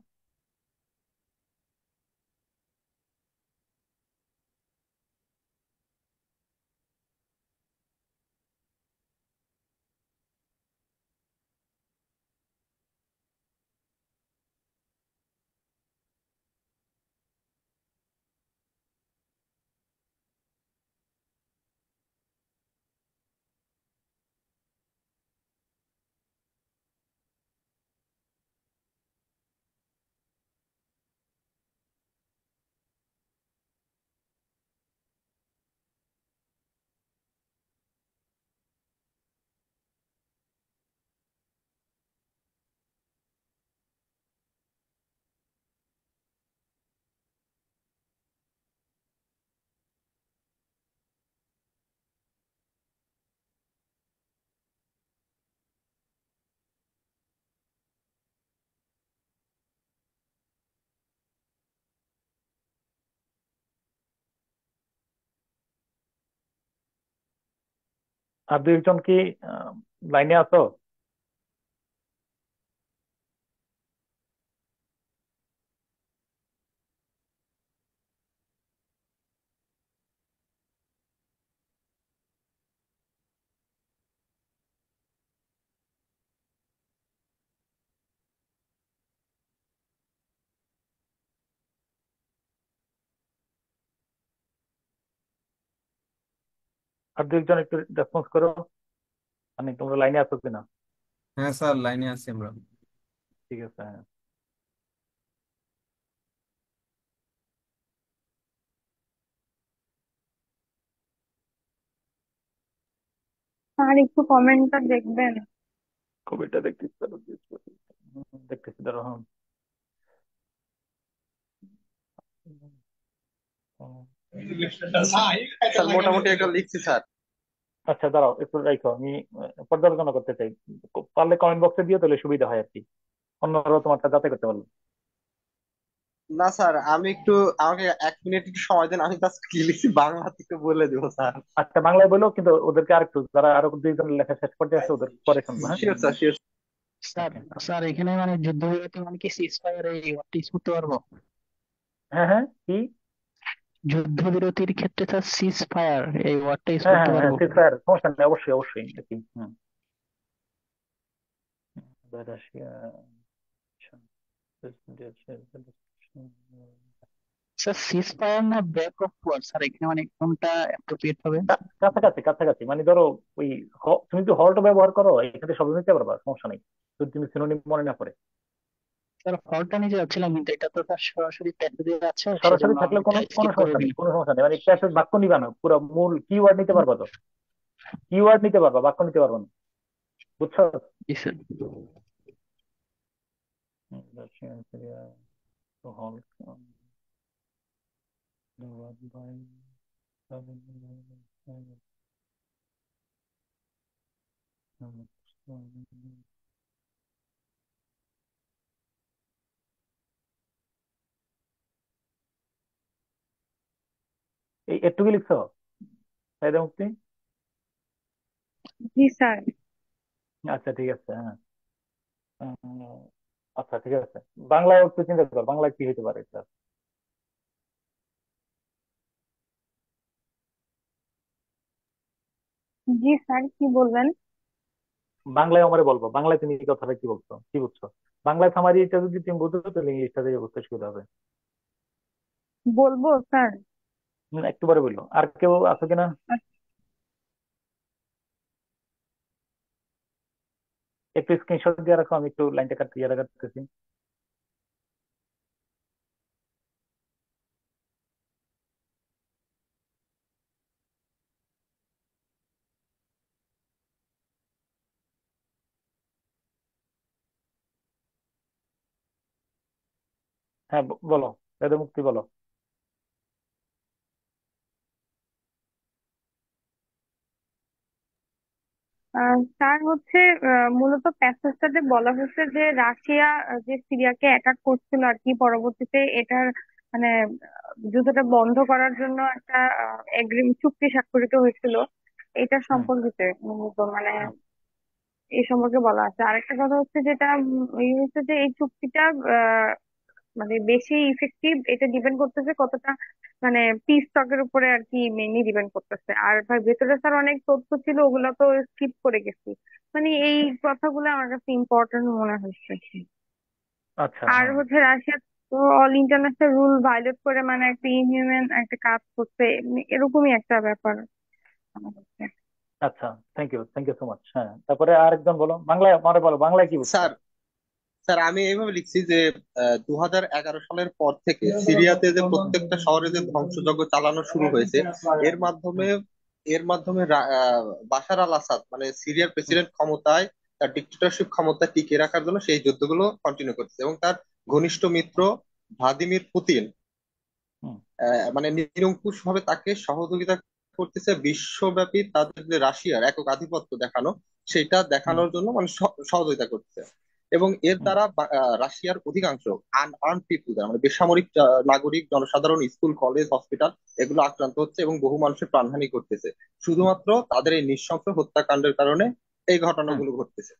আর দুইজন কি লাইনে আছো? আর দুইজন একটু রেসপন্স করো, মানে তোমরা লাইনে আছো কিনা। হ্যাঁ স্যার, লাইনে আছি আমরা। ঠিক আছে, হ্যাঁ। স্যার একটু কমেন্টটা দেখবেন। কবিটা দেখতেছি, দাঁড়াও, দেখতেছি, দাঁড়াও, হ্যাঁ। স্যার মোটামুটি একটা লিখছি স্যার। আচ্ছা দাঁড়াও, একটু রাখো, আমি পর্যালোচনা করতে চাই। পারলে কমেন্ট বক্সে দিও, তাহলে সুবিধা হয় আর কি, অন্যরাও তোমারটা যাচাই করতে পারলো। না স্যার, আমি একটু, আমাকে 1 মিনিট একটু সময় দেন, আমি জাস্ট কি লিখছি বাংলাতে একটু বলে দেবো স্যার। আচ্ছা বাংলায় বলো, কিন্তু ওদেরকে আরেকটু, যারা আরো দুইজন লেখা শেষ করতে আছে ওদের পরে শুনবো, হ্যাঁ। Sure sir, sure. Sir okay. Sir এখানে মানে যুদ্ধবিরতি মানে কি সিজ ফায়ার এই ওয়ার্ডটা ইউজ করতে পারবো? হ্যাঁ হ্যাঁ, কি? যুদ্ধবিরতির ক্ষেত্রে স্যার সিজ ফায়ার এই ওয়ার্ডটা ইউজ হ্যাঁ করতে হ্যাঁ হ্যাঁ, পারবো? সিজফায়ার, সমস্যা নেই, অবশ্যই অবশ্যই দেখি। হুম। রাশিয়া, স্যার সিজ ফায়ার না ব্রেক অফ ওয়ার স্যার, এখানে মানে কোনটা অ্যাপ্রোপ্রিয়েট হবে? কাছাকাছি কাছাকাছি, মানে ধরো ওই তুমি যদি হল্ট ব্যবহার করো এখানে সবই নিতে পারবা, সমস্যা নেই, যদি তুমি সিনোনিম মনে না পড়ে। স্যার ফলটা নিচে যাচ্ছিলাম, কিন্তু এটা তো তার সরাসরি প্যাসেজে আছে, সরাসরি সেজন্য থাকলে এটা কোনো কোনো স্কিপ করে সমস্যা নেই, দিই। কোনো সমস্যা নেই, মানে প্যাসেজ বাক্য নিবা না, পুরো মূল কিওয়ার্ড নিতে পারবা তো, কিওয়ার্ড নিতে পারবা, বাক্য নিতে পারবা না, বুঝছো? জি sir. Russian Syria to halt the war by এই একটু কি লিখছো সাইদা মুক্তি? জি স্যার। আচ্ছা ঠিক আছে, হ্যাঁ। উম, আচ্ছা ঠিক আছে, বাংলায় একটু চিন্তা কর, বাংলায় কি হইতে পারে এটা। জি স্যার, কি বলবেন? বাংলায় আমারে বলবো, বাংলায় তুমি এই কথাটা কি বলছো, কি বুঝছো? বাংলায় সামারি এটা যদি তুমি বুঝো তাহলে ইংলিশটা দিয়ে বুঝতে সুবিধা হবে। বলবো স্যার? একটু পরে বললো, আর কেউ আছে কিনা? একটু স্ক্রিনশট দিয়ে রাখো, আমি একটু লাইনটা কাটতে ইয়ে কাটতেছি। হ্যাঁ বলো, সাইদা মুক্তি বলো। স্যার হচ্ছে মূলত প্যাসেজটাতে বলা হচ্ছে যে রাশিয়া যে সিরিয়াকে অ্যাটাক করছিল আর কি, পরবর্তীতে এটার মানে যুদ্ধটা বন্ধ করার জন্য একটা চুক্তি স্বাক্ষরিত হয়েছিল, এটা হুম সম্পর্কিত মূলত মানে হুম এই সম্পর্কে বলা আছে। আরেকটা কথা হচ্ছে যেটা এই হচ্ছে যে এই চুক্তিটা মানে বেশি ইফেক্টিভ, এটা ডিপেন্ড করতেছে কতটা মানে পিস টকের উপরে আর কি, মেইনলি ডিপেন্ড করতেছে। আর ভাই ভেতরে স্যার অনেক তথ্য ছিল, ওগুলো তো স্কিপ করে গেছি, মানে এই কথাগুলো আমার কাছে ইম্পর্টেন্ট মনে হচ্ছে। আচ্ছা, আর হ্যাঁ। হচ্ছে রাশিয়া তো অল ইন্টারন্যাশনাল রুল ভায়োলেট করে মানে একটা ইনহিউম্যান একটা কাজ করছে, এরকমই একটা ব্যাপার আমার কাছে। আচ্ছা, থ্যাংক ইউ সো মাচ, হ্যাঁ। তারপরে আরেকজন বলো, বাংলায় আমারে বলো, বাংলায় কি বুঝছো? স্যার, স্যার আমি এইভাবে লিখছি যে 2011 সালের পর থেকে সিরিয়াতে যে প্রত্যেকটা শহরে যে ধ্বংসযজ্ঞ চালানো শুরু হয়েছে, এর মাধ্যমে হুম এর মাধ্যমে বাশার আল আসাদ মানে সিরিয়ার হুম প্রেসিডেন্ট ক্ষমতায়, তার ডিক্টেটরশিপ ক্ষমতা টিকিয়ে রাখার জন্য সেই যুদ্ধগুলো কন্টিনিউ করছে, এবং তার ঘনিষ্ঠ মিত্র ভ্লাদিমির পুতিন হুম মানে নিরঙ্কুশ ভাবে তাকে সহযোগিতা করতেছে, বিশ্বব্যাপী তাদের যে রাশিয়ার একক আধিপত্য দেখানো, সেটা হুম দেখানোর জন্য মানে সহযোগিতা করতেছে। এবং এর হুম, দ্বারা রাশিয়ার অধিকাংশ আনআর্মড পিপুল, মানে বেসামরিক নাগরিক জনসাধারণ, স্কুল, কলেজ, হসপিটাল এগুলো আক্রান্ত হচ্ছে এবং বহু মানুষের প্রাণহানি ঘটতেছে শুধুমাত্র তাদের এই নৃশংস হত্যাকাণ্ডের কারণে। এই হুম। ঘটনাগুলো ঘটতেছে।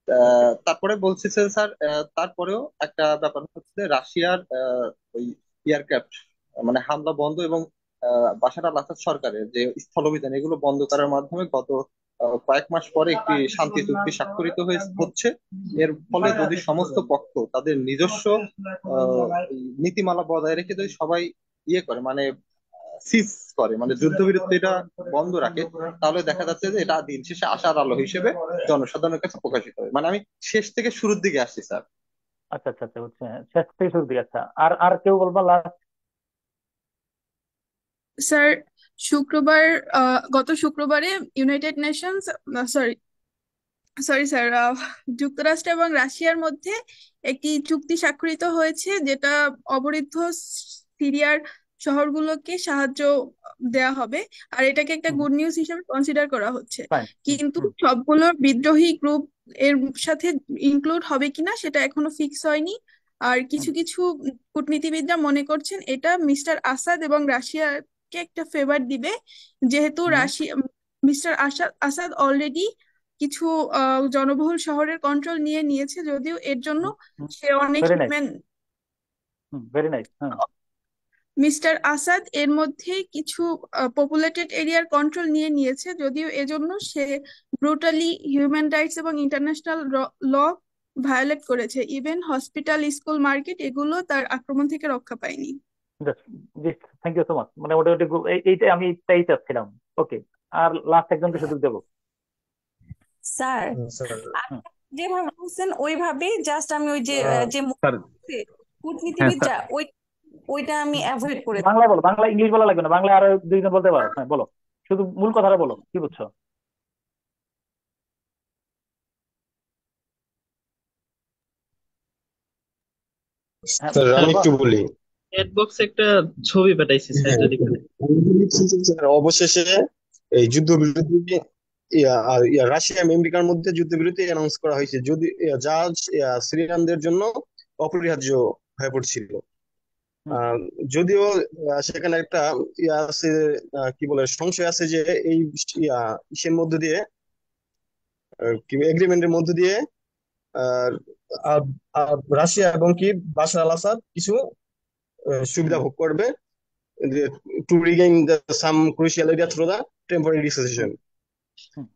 ওকে। তারপরে বলছি যে স্যার, তারপরেও একটা ব্যাপার হচ্ছে যে রাশিয়ার ওই এয়ারক্রাফট মানে হামলা বন্ধ এবং বাশার আল আসাদ সরকারের যে স্থলাভিযান এগুলো বন্ধ করার মাধ্যমে গত কয়েক মাস পরে একটি শান্তি চুক্তি স্বাক্ষরিত হচ্ছে। এর ফলে যদি সমস্ত পক্ষ তাদের নিজস্ব এই নীতিমালা বজায় রেখে যদি সবাই ইয়ে করে, মানে সিজ করে, মানে যুদ্ধবিরতিটা বন্ধ রাখে, তাহলে দেখা যাচ্ছে যে এটা দিন শেষে আশার আলো হিসেবে জনসাধারণের কাছে প্রকাশিত হবে। মানে আমি শেষ থেকে শুরুর দিকে আসছি স্যার। আচ্ছা আচ্ছা আচ্ছা, হচ্ছে শেষ থেকে শুরু দিকে। আচ্ছা, আর আর কেউ বলবা লাস্ট? স্যার, শুক্রবার গত শুক্রবারে United Nations, sorry sorry sir, যুক্তরাষ্ট্র এবং রাশিয়ার মধ্যে একটি চুক্তি স্বাক্ষরিত হয়েছে, যেটা অবরুদ্ধ সিরিয়ার শহরগুলোকে সাহায্য দেয়া হবে। আর এটাকে একটা হুম, গুড নিউজ হিসেবে কনসিডার করা হচ্ছে। ফাইন। হুম, কিন্তু হুম, সবগুলো বিদ্রোহী গ্রুপ এর সাথে ইনক্লুড হবে কিনা সেটা এখনো ফিক্স হয়নি। আর হুম, কিছু কিছু কূটনীতিবিদরা মনে করছেন এটা মিস্টার আসাদ এবং রাশিয়াকে একটা ফেভার দিবে, যেহেতু হুম, Russia mister Assad Assad already কিছু জনবহুল শহরের কন্ট্রোল নিয়ে নিয়েছে, যদিও এর জন্য হুম, হুম। সে অনেক ভেরি নাইস। হিউম্যান। হুম, ভেরি নাইস। হ্যাঁ। মিস্টার আসাদ এর মধ্যে কিছু পপুলেটেড এরিয়ার কন্ট্রোল নিয়ে নিয়েছে, যদিও এজন্য সে ব্রুটালি হিউম্যান রাইটস এবং ইন্টারন্যাশনাল ল ভায়োলেট করেছে। ইভেন হসপিটাল, স্কুল, মার্কেট এগুলো তার আক্রমণ থেকে রক্ষা পায়নি। জি, থ্যাংক ইউ সো মাচ। মানে মোটামুটি এইটাই আমি এইটাই চাচ্ছিলাম। ওকে, আর লাস্ট একজনকে সুযোগ দেবো। স্যার, স্যার হুম। যেভাবে বলছেন ওইভাবেই, জাস্ট আমি ওই যে যে স্যার হ্যাঁ স্যার, কূটনীতিবিদরা ওইটা আমি অ্যাভয়েড করে। বাংলায় বলো, বাংলা ইংলিশ বলা লাগবে না, বাংলা আরো দুইজন বলতে পারো। হ্যাঁ বলো, শুধু মূল কথাটা বলো, কি বুঝছো? হ্যাঁ, স্যার আমি বলবা। একটু বলি। চ্যাট বক্সে একটা ছবি পাঠাইছি স্যার, হ্যাঁ, যদি একটু দেখেন। আমি লিখছি হুম, যে স্যার অবশেষে এই যুদ্ধবিরতি রাশিয়া এবং আমেরিকার মধ্যে যুদ্ধবিরতি অ্যানাউন্স করা হয়েছে, যদি যা সিরিয়ানদের জন্য অপরিহার্য হয়ে পড়ছিল। হুম, আহ, যদিও সেখানে একটা আছে, কি বলে, সংশয় আছে যে এই ইসের মধ্য দিয়ে, কি এগ্রিমেন্টের মধ্য দিয়ে আহ, আহ, রাশিয়া এবং কি বাশার আল আসাদ কিছু সুবিধা হুম, ভোগ করবে, to regain some crucial area through the temporary hmm, situation. হুম।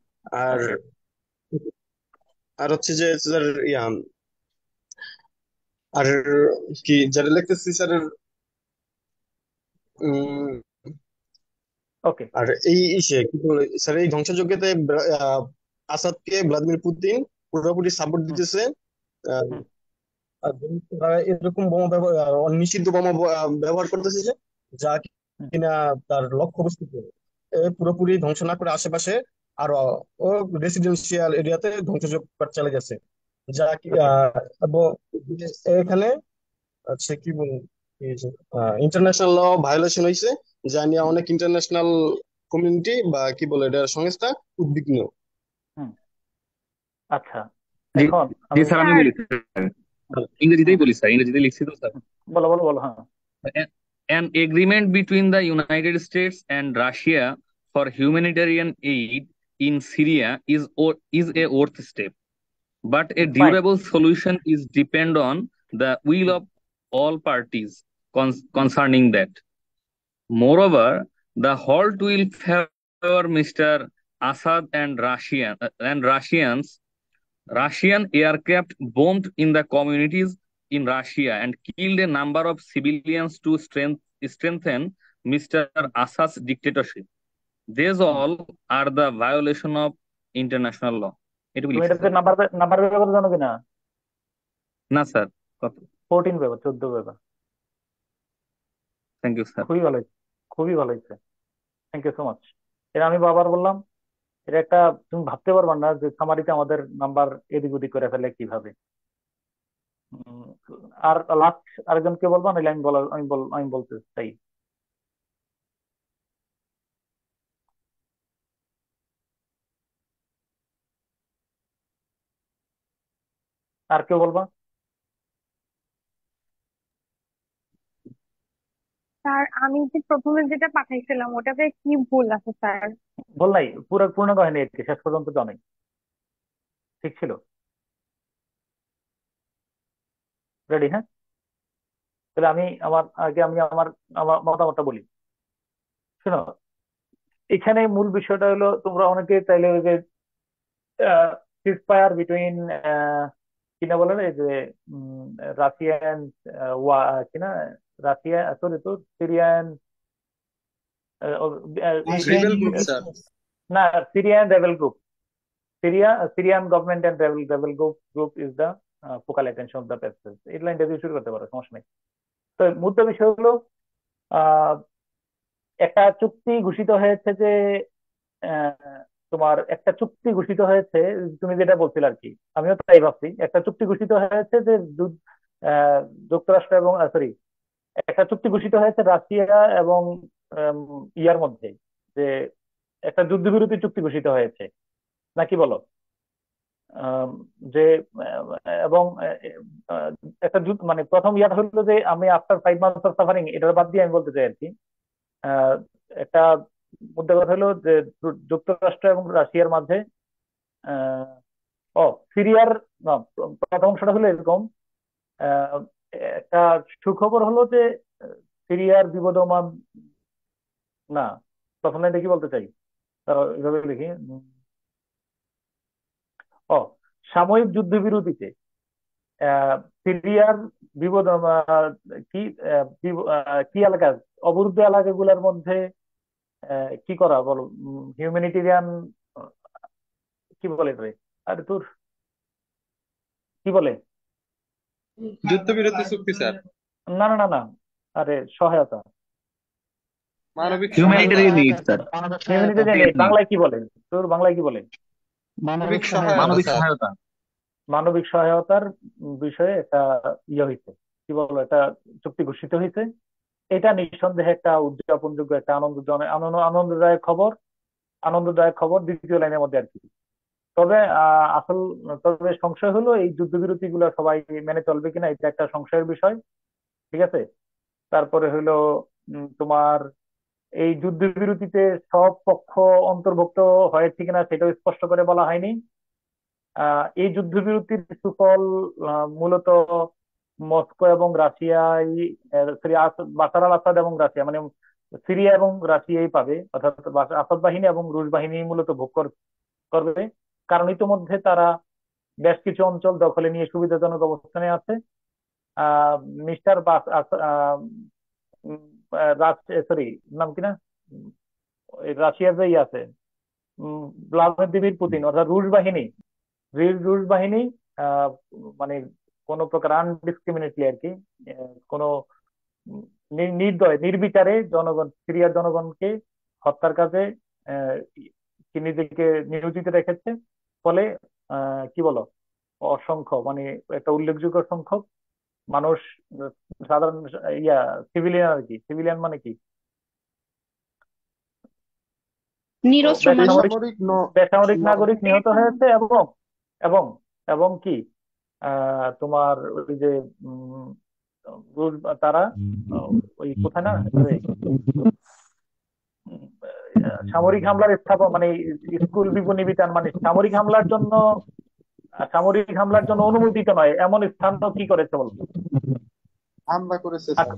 আর ওকে। আর হচ্ছে যে স্যার আর কি যারা লিখতেছি স্যার, ওকে। আর এই ইসে কি বলে স্যার, এই ধ্বংসযজ্ঞতে আহ, আসাদকে ভ্লাদিমির পুতিন পুরোপুরি সাপোর্ট হুম, দিতেছে। আহ, হুম, আর তারা এরকম বোমা ব্যবহার, নিষিদ্ধ বোমা ব্যবহার করতেছে যে, যা হুম। কিনা তার লক্ষ্যবস্তুকে পুরোপুরি ধ্বংস না করে আশেপাশে আরো রেসিডেন্সিয়াল এরিয়াতে ধ্বংসযজ্ঞ চালিয়ে যাচ্ছে, যা কি ওকে। এবং এখানে আচ্ছা কি বলবো, ইন্টারন্যাশনাল ল ভায়োলেশন হয়েছে, যা নিয়ে হুম, অনেক ইন্টারন্যাশনাল কমিউনিটি বা কি বলে এটা সংস্থা উদ্বিগ্ন। হুম। আচ্ছা, জি, এখন জি আমি স্যার আমি স্যার, বলি স্যার, হুম, ইংরেজিতেই বলি স্যার, ইংরেজিতে লিখছি তো স্যার। হুম। বলো বলো বলো, হ্যাঁ। An agreement between the United States and Russia for humanitarian aid in Syria is a worth step, but a fine. durable solution is depend on the will of all parties concerning that. Moreover, the halt will favor Mr. Assad and Russians. Russian aircraft bombed in the communities in Russia and killed a number of civilians to strengthen Mr. Assad's dictatorship. These all are the violation of international law. এটুকু তুমি লিখছি এটাতে sir. Number number ব্যবহার জানো কিনা? না sir, কত? 14 ব্যবহার, 14 ব্যবহার। Thank you sir. খুবই ভালো হয়েছে, খুবই ভালো হয়েছে। Thank you so much. এটা আমি বারবার বললাম, এটা একটা, তুমি ভাবতে পারবা না যে সামারিতে আমাদের নাম্বার এদিক ওদিক করে ফেলে কিভাবে। উম, আর লাস্ট আরেকজনকে বলবো, নাহলে আমি বলার আমি বলতে চাই। আর কেউ বলবা? স্যার আমি যে প্রথমে যেটা পাঠাইছিলাম ওটাতে কি ভুল আছে স্যার? বল নাই, পুরো পূর্ণ কাহিনী আর কি, শেষ পর্যন্ত জানাই ঠিক ছিল। রেডি? হ্যাঁ, তাহলে আমি আমার আমার মতামতটা বলি। শোনো, এখানে মূল বিষয়টা হলো, তোমরা অনেকে চাইলে ওই যে সিজফায়ার বিটুইন কিনা বলে না, এই যে উম, রাশিয়ান কিনা, রাশিয়া সরি তো সিরিয়ান rebel group, sir. না, Syrian rebel group, Syrian government and rebel group is the focal attention of the passage. এই লাইনটা দিয়ে শুরু করতে পারো, সমস্যা নেই। তো মুদ্রা বিষয় হলো, আহ, একটা চুক্তি ঘোষিত হয়েছে যে তোমার একটা চুক্তি ঘোষিত হয়েছে, তুমি যেটা বলছিলে আর কি, আমিও তাই ভাবছি। একটা চুক্তি ঘোষিত হয়েছে যে আহ, যুক্তরাষ্ট্র এবং সরি, একটা চুক্তি ঘোষিত হয়েছে রাশিয়া এবং আম, ইয়ার মধ্যে, যে একটা যুদ্ধবিরতি চুক্তি ঘোষিত হয়েছে, নাকি বলো? আম, যে এবং আহ, একটা মানে প্রথম ইয়াটা হলো যে, আমি আফটার 5 months অফ সাফারিং, এটার বাদ দিয়ে আমি বলতে চাই আর কি। আহ, একটা মুদ্রা কথা হলো যে যুক্তরাষ্ট্র এবং রাশিয়ার মাঝে আহ, ও সিরিয়ার, না, প্রথম অংশটা হলো এরকম। আহ, একটা সুখবর হলো যে সিরিয়ার বিবদমান, না, প্রথম লাইনটা কি বলতে চাই, তারা এইভাবে লিখি। ও সাময়িক যুদ্ধবিরতিতে সিরিয়ার বিবদ কি কি এলাকা, অবরুদ্ধ এলাকাগুলোর মধ্যে কি করা বলো, হিউম্যানিটেরিয়ান কি বলে রে, আরে তোর কি বলে, যুদ্ধবিরতি চুক্তি, স্যার। না না না না, আরে সহায়তা, মানবিক সহায়তা। Humanitarian aid, sir. Humanitarian aid বাংলায় কি বলে, তোর বাংলায় কি বলে? মানবিক সহায়তা, মানবিক স্যার। সহায়তা। মানবিক সহায়তার বিষয়ে একটা ইয়ে হয়েছে, কি বলো, একটা চুক্তি ঘোষিত হয়েছে। এটা নিঃসন্দেহে একটা উদযাপনযোগ্য, একটা আনন্দদায়ক খবর, আনন্দদায়ক খবর দ্বিতীয় লাইনের মধ্যে আর কি। তবে তবে সংশয় হলো এই যুদ্ধবিরতি গুলো সবাই মেনে চলবে কিনা, এটা একটা সংশয়ের বিষয়। ঠিক আছে। তারপরে হলো তোমার এই যুদ্ধবিরতিতে সব পক্ষ অন্তর্ভুক্ত হয়েছে কিনা সেটাও স্পষ্ট করে বলা হয়নি। এই যুদ্ধবিরতির সুফল মূলত মস্কো এবং রাশিয়াই, সরি, বাশার আল আসাদ এবং রাশিয়া, মানে সিরিয়া এবং রাশিয়াই পাবে, অর্থাৎ আসাদ বাহিনী এবং রুশ বাহিনী মূলত ভোগ করবে। কারণ ইতিমধ্যে তারা বেশ কিছু অঞ্চল দখলে নিয়ে সুবিধাজনক অবস্থানে আছে। আহ মিস্টার বাস সরি, নাম কিনা, রাশিয়ার যে আছে, ভ্লাদিমির পুতিন, অর্থাৎ রুশ বাহিনী আহ, মানে কোনো প্রকার আনডিসক্রিমিনেটলি আর কি, কোনো নির্বিচারে সিরিয়ার জনগণকে হত্যার কাজে আহ, কি নিজেকে নিয়োজিত রেখেছে। ফলে কি বলো, অসংখ্য, মানে একটা উল্লেখযোগ্য সংখ্যক মানুষ, আহ, সাধারণ ইয়া সিভিলিয়ান আর কি, সিভিলিয়ান মানে কি, নিরস্ত্র মানুষ। বেসামরিক নাগরিক নিহত হয়েছে, এবং এবং এবং কি তোমার ওই যে উম, তারা ওই কোথায় না, ওই, সামরিক হামলার স্থাপন, মানে স্কুল বিপণী বিতান, মানে সামরিক হামলার জন্য অনুমোদিত নয় এমন স্থান কি করেছে বলো, হামলা করেছে, স্যার।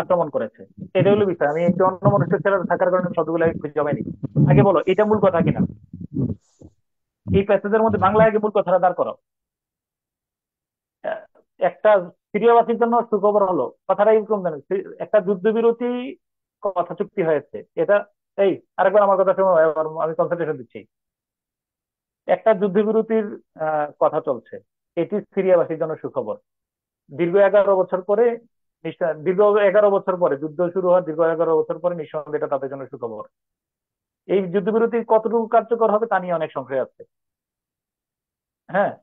আক্রমণ করেছে। এটা হলো বিষয়। আমি একটু অন্যমনস্ক ছেলে থাকার কারণে শব্দগুলো খুঁজে পাইনি। আগে বলো এটা মূল কথা কিনা, এই প্যাসেজের মধ্যে বাংলায় আগে মূল কথাটা দাঁড় করো। আহ, একটা সিরিয়াবাসীর জন্য সুখবর হলো, কথাটা এরকম জানো, একটা যুদ্ধবিরতি কথা চুক্তি হয়েছে, এটা, এই আরেকবার আমার কথা শোনো, এবার আমি কনসেন্ট্রেশন দিচ্ছি। একটা যুদ্ধবিরতির কথা চলছে, এটি সিরিয়াবাসীর জন্য সুখবর। দীর্ঘ 11 বছর পরে, দীর্ঘ 11 বছর পরে, যুদ্ধ শুরু হওয়ার দীর্ঘ 11 বছর পরে নিঃসন্দেহে এটা তাদের জন্য সুখবর। এই যুদ্ধবিরতি কতটুকু কার্যকর হবে তা নিয়ে অনেক সংশয় আছে। হ্যাঁ,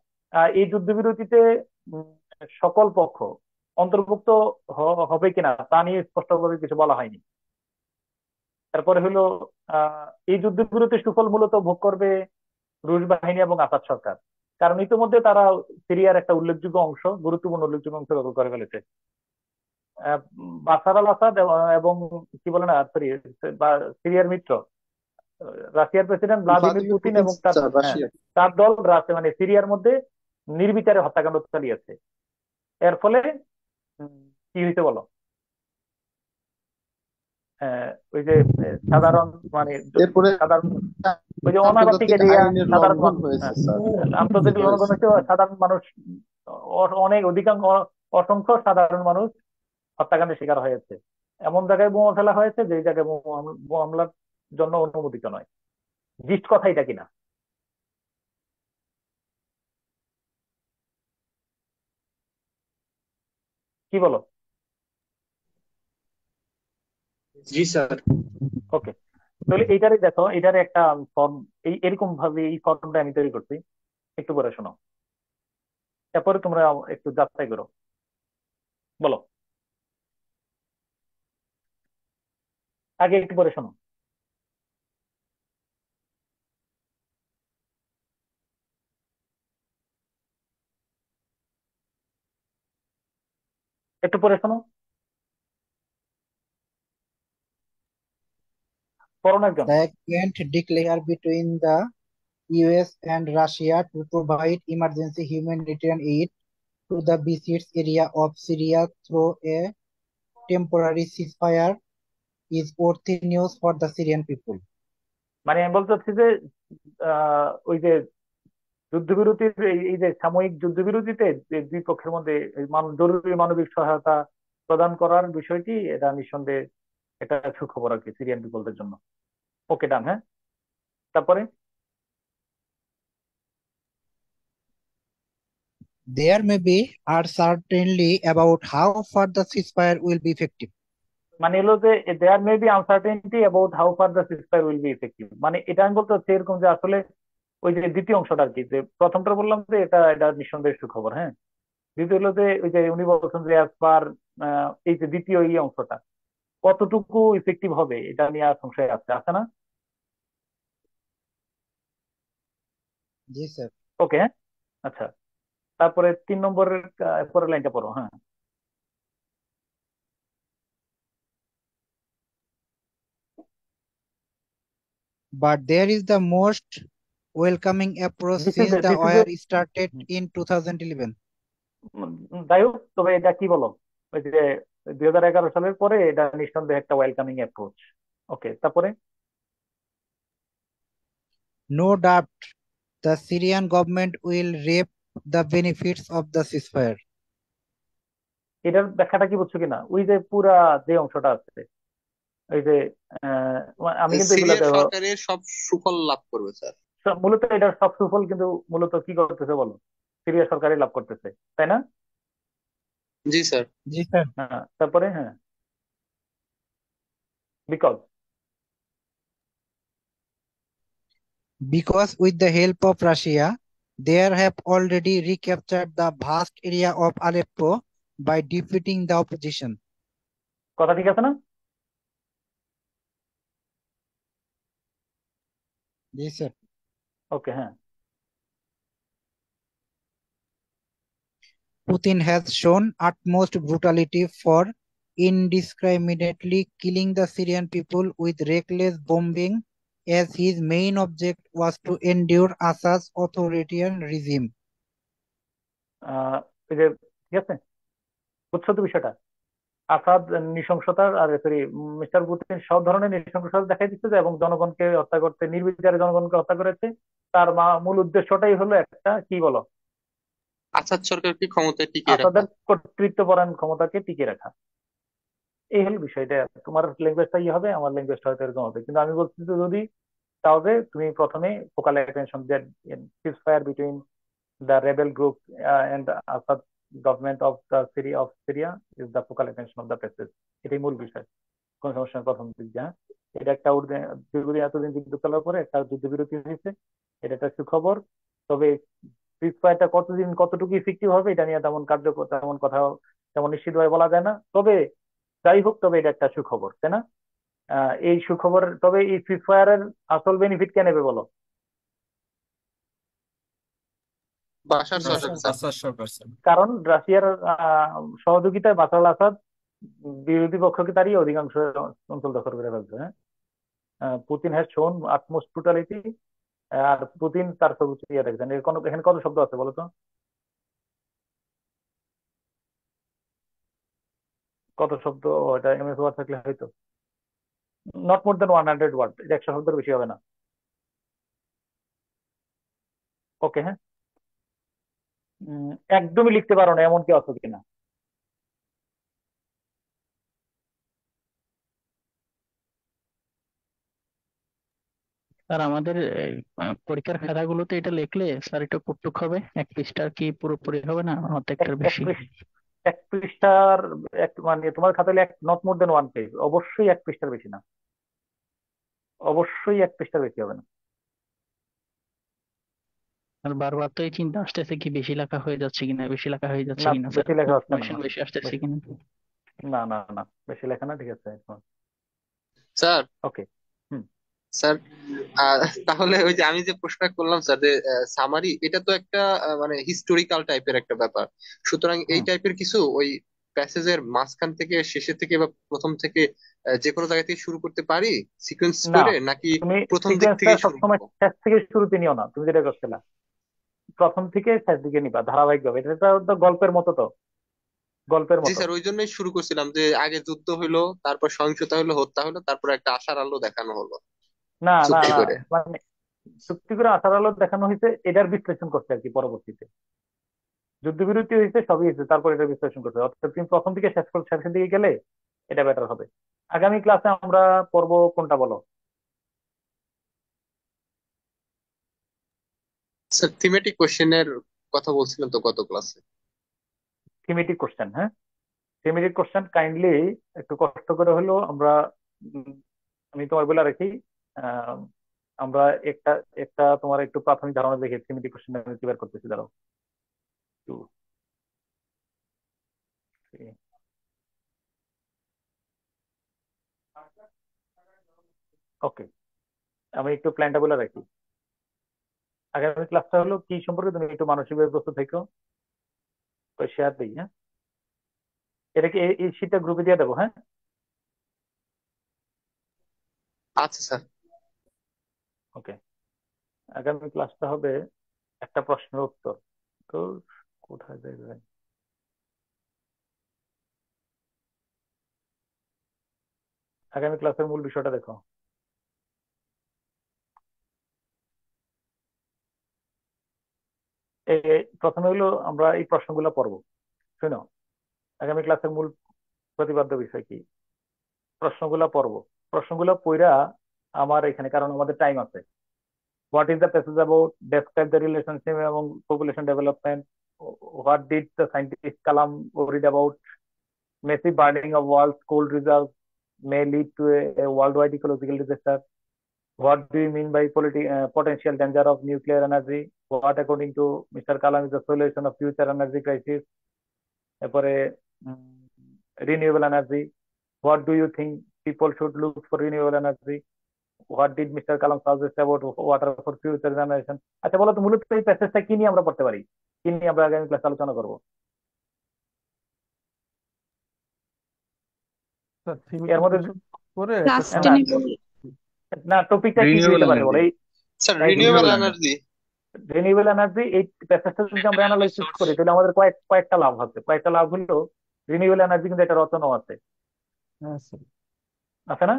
এই যুদ্ধবিরতিতে উম, সকল পক্ষ অন্তর্ভুক্ত হবে কিনা তা নিয়ে স্পষ্টভাবে কিছু বলা হয়নি। তারপরে হলো এই যুদ্ধবিরতির সুফল মূলত ভোগ করবে রুশ বাহিনী এবং আসাদ সরকার। কারণ ইতিমধ্যে তারা সিরিয়ার একটা উল্লেখযোগ্য অংশ, গুরুত্বপূর্ণ উল্লেখযোগ্য অংশ দখল করে ফেলেছে। বাশার আল আসাদ এবং কি বলে না, সরি, সিরিয়ার মিত্র রাশিয়ার president Vladimir Vladimir Putin Putin এবং স্যার, হ্যাঁ, রাশিয়া। তার দল মানে সিরিয়ার মধ্যে নির্বিচারে হত্যাকাণ্ড চালিয়েছে। এর ফলে কি হয়েছে বলো? ওই যে সাধারণ মানে এরপরে সাধারণ ওই যে অনাগতিক আন্তর্জাতিক এরিয়া, আইনের সাধারণ লঙ্ঘন হয়েছে স্যার, আন্তর্জাতিক লঙ্ঘন হয়েছে। হচ্ছে। সাধারণ মানুষ অনেক অধিকাংশ অসংখ্য সাধারণ মানুষ হত্যাকাণ্ডের শিকার হয়েছে। এমন জায়গায় বোমা ফেলা হয়েছে যে জায়গায় বোমা হামলার জন্য অনুমোদিত নয়। জিস্ট কথা এটা কিনা? কি বলো? জি স্যার। ওকে, তাহলে এইটারে দেখো, এটারে একটা ফর্ম, এরকম ভাবে এই ফর্মটা আমি তৈরি করছি, একটু পরে শোনো, এরপরে তোমরা একটু যাচাই করো, বলো। আগে একটু পরে শোনো। একটু পরে শোনো, পড়ো না একজন। The agreement declared between the US and Russia to provide emergency humanitarian aid to the besieged area of Syria through a temporary ceasefire is worthy news for the Syrian people. মানে আমি বলতে চাচ্ছি যে ওই যে যুদ্ধবিরতির এই যে সাময়িক যুদ্ধবিরতিতে যে দুই পক্ষের মধ্যে এই জরুরি মানবিক সহায়তা প্রদান করার বিষয়টি, এটা নিঃসন্দেহে এটা সুখবর আর কি সিরিয়ান পিপলদের জন্য। ওকে, ডান। হ্যাঁ, তারপরে There may be uncertainty about how far the ceasefire will be effective. মানে হলো যে there may be uncertainty about how far the ceasefire will be effective. মানে এটা আমি বলতে হচ্ছে এরকম যে আসলে ওই যে দ্বিতীয় অংশটা আর কি, যে প্রথমটা বললাম যে এটা নিঃসন্দেহে সুখবর, হ্যাঁ। দ্বিতীয় হলো যে ওই যে উনি বলছেন যে অ্যাজ পার, এই যে দ্বিতীয় এই অংশটা কতটুকু ইফেক্টিভ হবে এটা নিয়ে আর সংশয় আছে, আছে না? জি স্যার। ওকে, হ্যাঁ, আচ্ছা। তারপরে 3 নম্বরের পরের লাইনটা পড়ো। হ্যাঁ, But there is the most welcoming approach this is since the this is war started in 2011. যাই হোক, তবে এটা কি বলো, ওই যে 2011 সালের পরে এটা নিঃসন্দেহে একটা ওয়েলকামিং অ্যাপ্রোচ। ওকে, তারপরে No doubt the Syrian government will reap the benefits of the ceasefire. এটার ব্যাখ্যাটা কি বুঝছো কিনা? ওই যে পুরা যে অংশটা আছে, ওই যে আমি কিন্তু এগুলা সিরিয়ার সরকারের সব সুফল লাভ করবে স্যার। মূলত এটার সব সুফল কিন্তু মূলত কি করতেছে বলো, সিরিয়া সরকারই লাভ করতেছে, তাই না? জি স্যার। জি স্যার। হ্যাঁ, তারপরে হ্যাঁ, because Because with the help of Russia, they have already recaptured the vast area of Aleppo by defeating the opposition. কথা ঠিক আছে না? জি স্যার। ওকে, হ্যাঁ। Putin has shown utmost brutality for indiscriminately killing the Syrian people with reckless bombing, as his main object was to endure Assad's authoritarian regime. ওই যে ঠিক আছে, বুঝছো তো বিষয়টা? আসাদ নৃশংসতার আর সরি মিস্টার পুতিন সব ধরনের নৃশংসতা দেখাই দিচ্ছে যে, এবং জনগণকে হত্যা করতে, নির্বিচারে জনগণকে হত্যা করেছে। তার মূল উদ্দেশ্যটাই হলো একটা, কি বলো, আসাদ সরকারকে ক্ষমতায় টিকিয়ে রাখা। আসাদের কর্তৃত্বপরায়ণ ক্ষমতাকে টিকিয়ে রাখা, এই হলো বিষয়টা। তোমার ল্যাঙ্গুয়েজটা ইয়ে হবে, আমার ল্যাঙ্গুয়েজটা হয়তো এরকম হবে, কিন্তু আমি বলছি যে যদি তাহলে তুমি প্রথমে focal attention that ceasefire between the rebel group and Assad government of the Syria is the focal attention of the passage. এটাই মূল বিষয়, কোন সমস্যা নেই। প্রথম দিক দিয়ে এটা একটা দীর্ঘদিন এতদিন যুদ্ধ চলার পরে একটা যুদ্ধবিরতি হয়েছে, এটা একটা সুখবর। তবে সিজফায়ারটা কতদিন কতটুকু ইফেক্টিভ হবে এটা নিয়ে তেমন কার্যকর তেমন কথা তেমন নিশ্চিতভাবে বলা যায় না। তবে যাই হোক, তবে এটা একটা সুখবর, তাই না? এই সুখবর, তবে এই সিজফায়ারের আসল বেনিফিট কে নেবে বলো? বাশার বাশার সরকার স্যার। বাসার সরকার স্যার। কারণ রাশিয়ার সহযোগিতায় বাশার আল আসাদ বিরোধী পক্ষকে তাড়িয়ে অধিকাংশ অঞ্চল দখল করে ফেলছে। হ্যাঁ, Putin has shown utmost brutality. আর পুতিন তার সর্বোচ্চ ইয়ে দেখছেন। এখানে কত শব্দ আছে বলো তো? কত শব্দ? এটা এমএস ওয়ার্ড থাকলে হয়তো নট মোর দেন 100 ওয়ার্ড, এটা 100 শব্দের বেশি হবে না। ওকে, হ্যাঁ। একদমই লিখতে পারো না এমন কি আছে কিনা? স্যার আমাদের পরীক্ষার খাতাগুলোতে এটা লিখলে স্যার এটা কতটুক হবে? এক পৃষ্ঠার কি পুরোপুরি হবে না এক অর্ধেকটার এক বেশি? এক পৃষ্ঠার মানে তোমার খাতায় নট মোর দেন 1 পেজ, অবশ্যই 1 পৃষ্ঠার বেশি না, অবশ্যই 1 পৃষ্ঠার বেশি হবে না। আর বারবার তো এই চিন্তা আসতেছে কি বেশি লেখা হয়ে যাচ্ছে কিনা, বেশি লেখা হয়ে যাচ্ছে না, কিনা স্যার, বেশি লেখা হচ্ছে না। ইনফরমেশন বেশি আসতেছে কিনা। না না না, বেশি লেখা না, ঠিক আছে। Sir okay. হুম। স্যার তাহলে ওই যে আমি যে প্রশ্ন করলাম স্যার যে সামারি, এটা তো একটা মানে হিস্টোরিক্যাল টাইপের একটা ব্যাপার, সুতরাং এই হুম। টাইপের কিছু ওই প্যাসেজের মাঝখান থেকে শেষের থেকে বা প্রথম থেকে যে কোনো জায়গা থেকে শুরু করতে পারি সিকোয়েন্স না, করে, নাকি তুমি প্রথম দিক সিকোয়েন্সটা থেকেই শুরু সবসময় করবো? শেষ থেকে শুরুতে নিও না, তুমি যেটা করছিলে প্রথম থেকে শেষ দিকে নিবা ধারাবাহিক ভাবে। এটা তো গল্পের মতো, তো গল্পের জি মতো। স্যার, ওই জন্যই শুরু করছিলাম যে আগে যুদ্ধ হইলো, তারপর সহিংসতা হলো, হত্যা হলো, তারপর একটা আশার আলো দেখানো হলো না না চুক্তি না, করে। মানে চুক্তি করে আশার আলো দেখানো হয়েছে, এটার বিশ্লেষণ করছে আর কি পরবর্তীতে। যুদ্ধবিরতি হয়েছে, সবই হয়েছে, তারপর এটা বিশ্লেষণ করছে। অর্থাৎ তুমি প্রথম থেকে শেষের দিকে গেলে এটা বেটার হবে। আগামী ক্লাসে আমরা পড়বো কোনটা বলো? স্যার থিমেটিক কোশ্চেনের কথা বলছিলেন তো গত ক্লাসে। থিমেটিক কোশ্চেন, হ্যাঁ। থিমেটিক কোশ্চেন কাইন্ডলি একটু কষ্ট করে হলেও আমরা উম, আমি তোমার বলে রাখি। আহ, আমরা একটা একটা তোমার একটু প্রাথমিক ধারণা দেখে থিমেটিক কোশ্চেন আমি ক্লিয়ার করতেছি, দাঁড়াও। ওকে, আমি একটু প্ল্যানটা বলে রাখি। আগামী ক্লাসটা হলো কি সম্পর্কে, তুমি একটু মানসিকভাবে প্রস্তুত থেকো। তো শেয়ার দিই, হ্যাঁ। এটাকে এই শীটটা গ্রুপে দিয়ে দেবো, হ্যাঁ। আচ্ছা স্যার। ওকে, আগামী ক্লাসটা হবে একটা প্রশ্নের উত্তর। তো কোথায় যাবে? আগামী ক্লাসের মূল বিষয়টা দেখো। প্রথমে হলো আমরা এই প্রশ্নগুলো পড়বো, শুনো। আগামী ক্লাসের মূল প্রতিপাদ্য বিষয় কি, প্রশ্নগুলো পড়বো। প্রশ্নগুলো পড়া আমার এখানে, কারণ আমাদের টাইম আছে। What is the passage about, describe the relationship এবং population development, what did the scientist Kalam worried about, massive burning of world's coal reserves may lead to a worldwide ecological disaster. What do you mean by potential danger of nuclear energy? What, according to Mr. Kalam, is the solution of future energy crisis? এরপরে renewable energy. What do you think people should look for renewable energy? What did Mr. Kalam suggest about water for future generation? আচ্ছা বলো তো, মূলত এই প্যাসেজটা কি নিয়ে আমরা পড়তে পারি, কি নিয়ে আমরা আগামী ক্লাসে আলোচনা করবো? এর মধ্যে করে একটা না সাস্টেনেবল না, টপিকটা কি রিনিউয়েবল দিতে পারে বলো? এনার্জি। স্যার এই renewable renewable energy. Energy. Renewable energy, এই প্যাসেজটা যদি আমরা অ্যানালাইসিস করি তাহলে আমাদের কয়েকটা লাভ আছে। কয়েকটা লাভ হলো, রিনিউয়েবল এনার্জি কিন্তু একটা রচনাও আছে, হ্যাঁ স্যার। আছে না?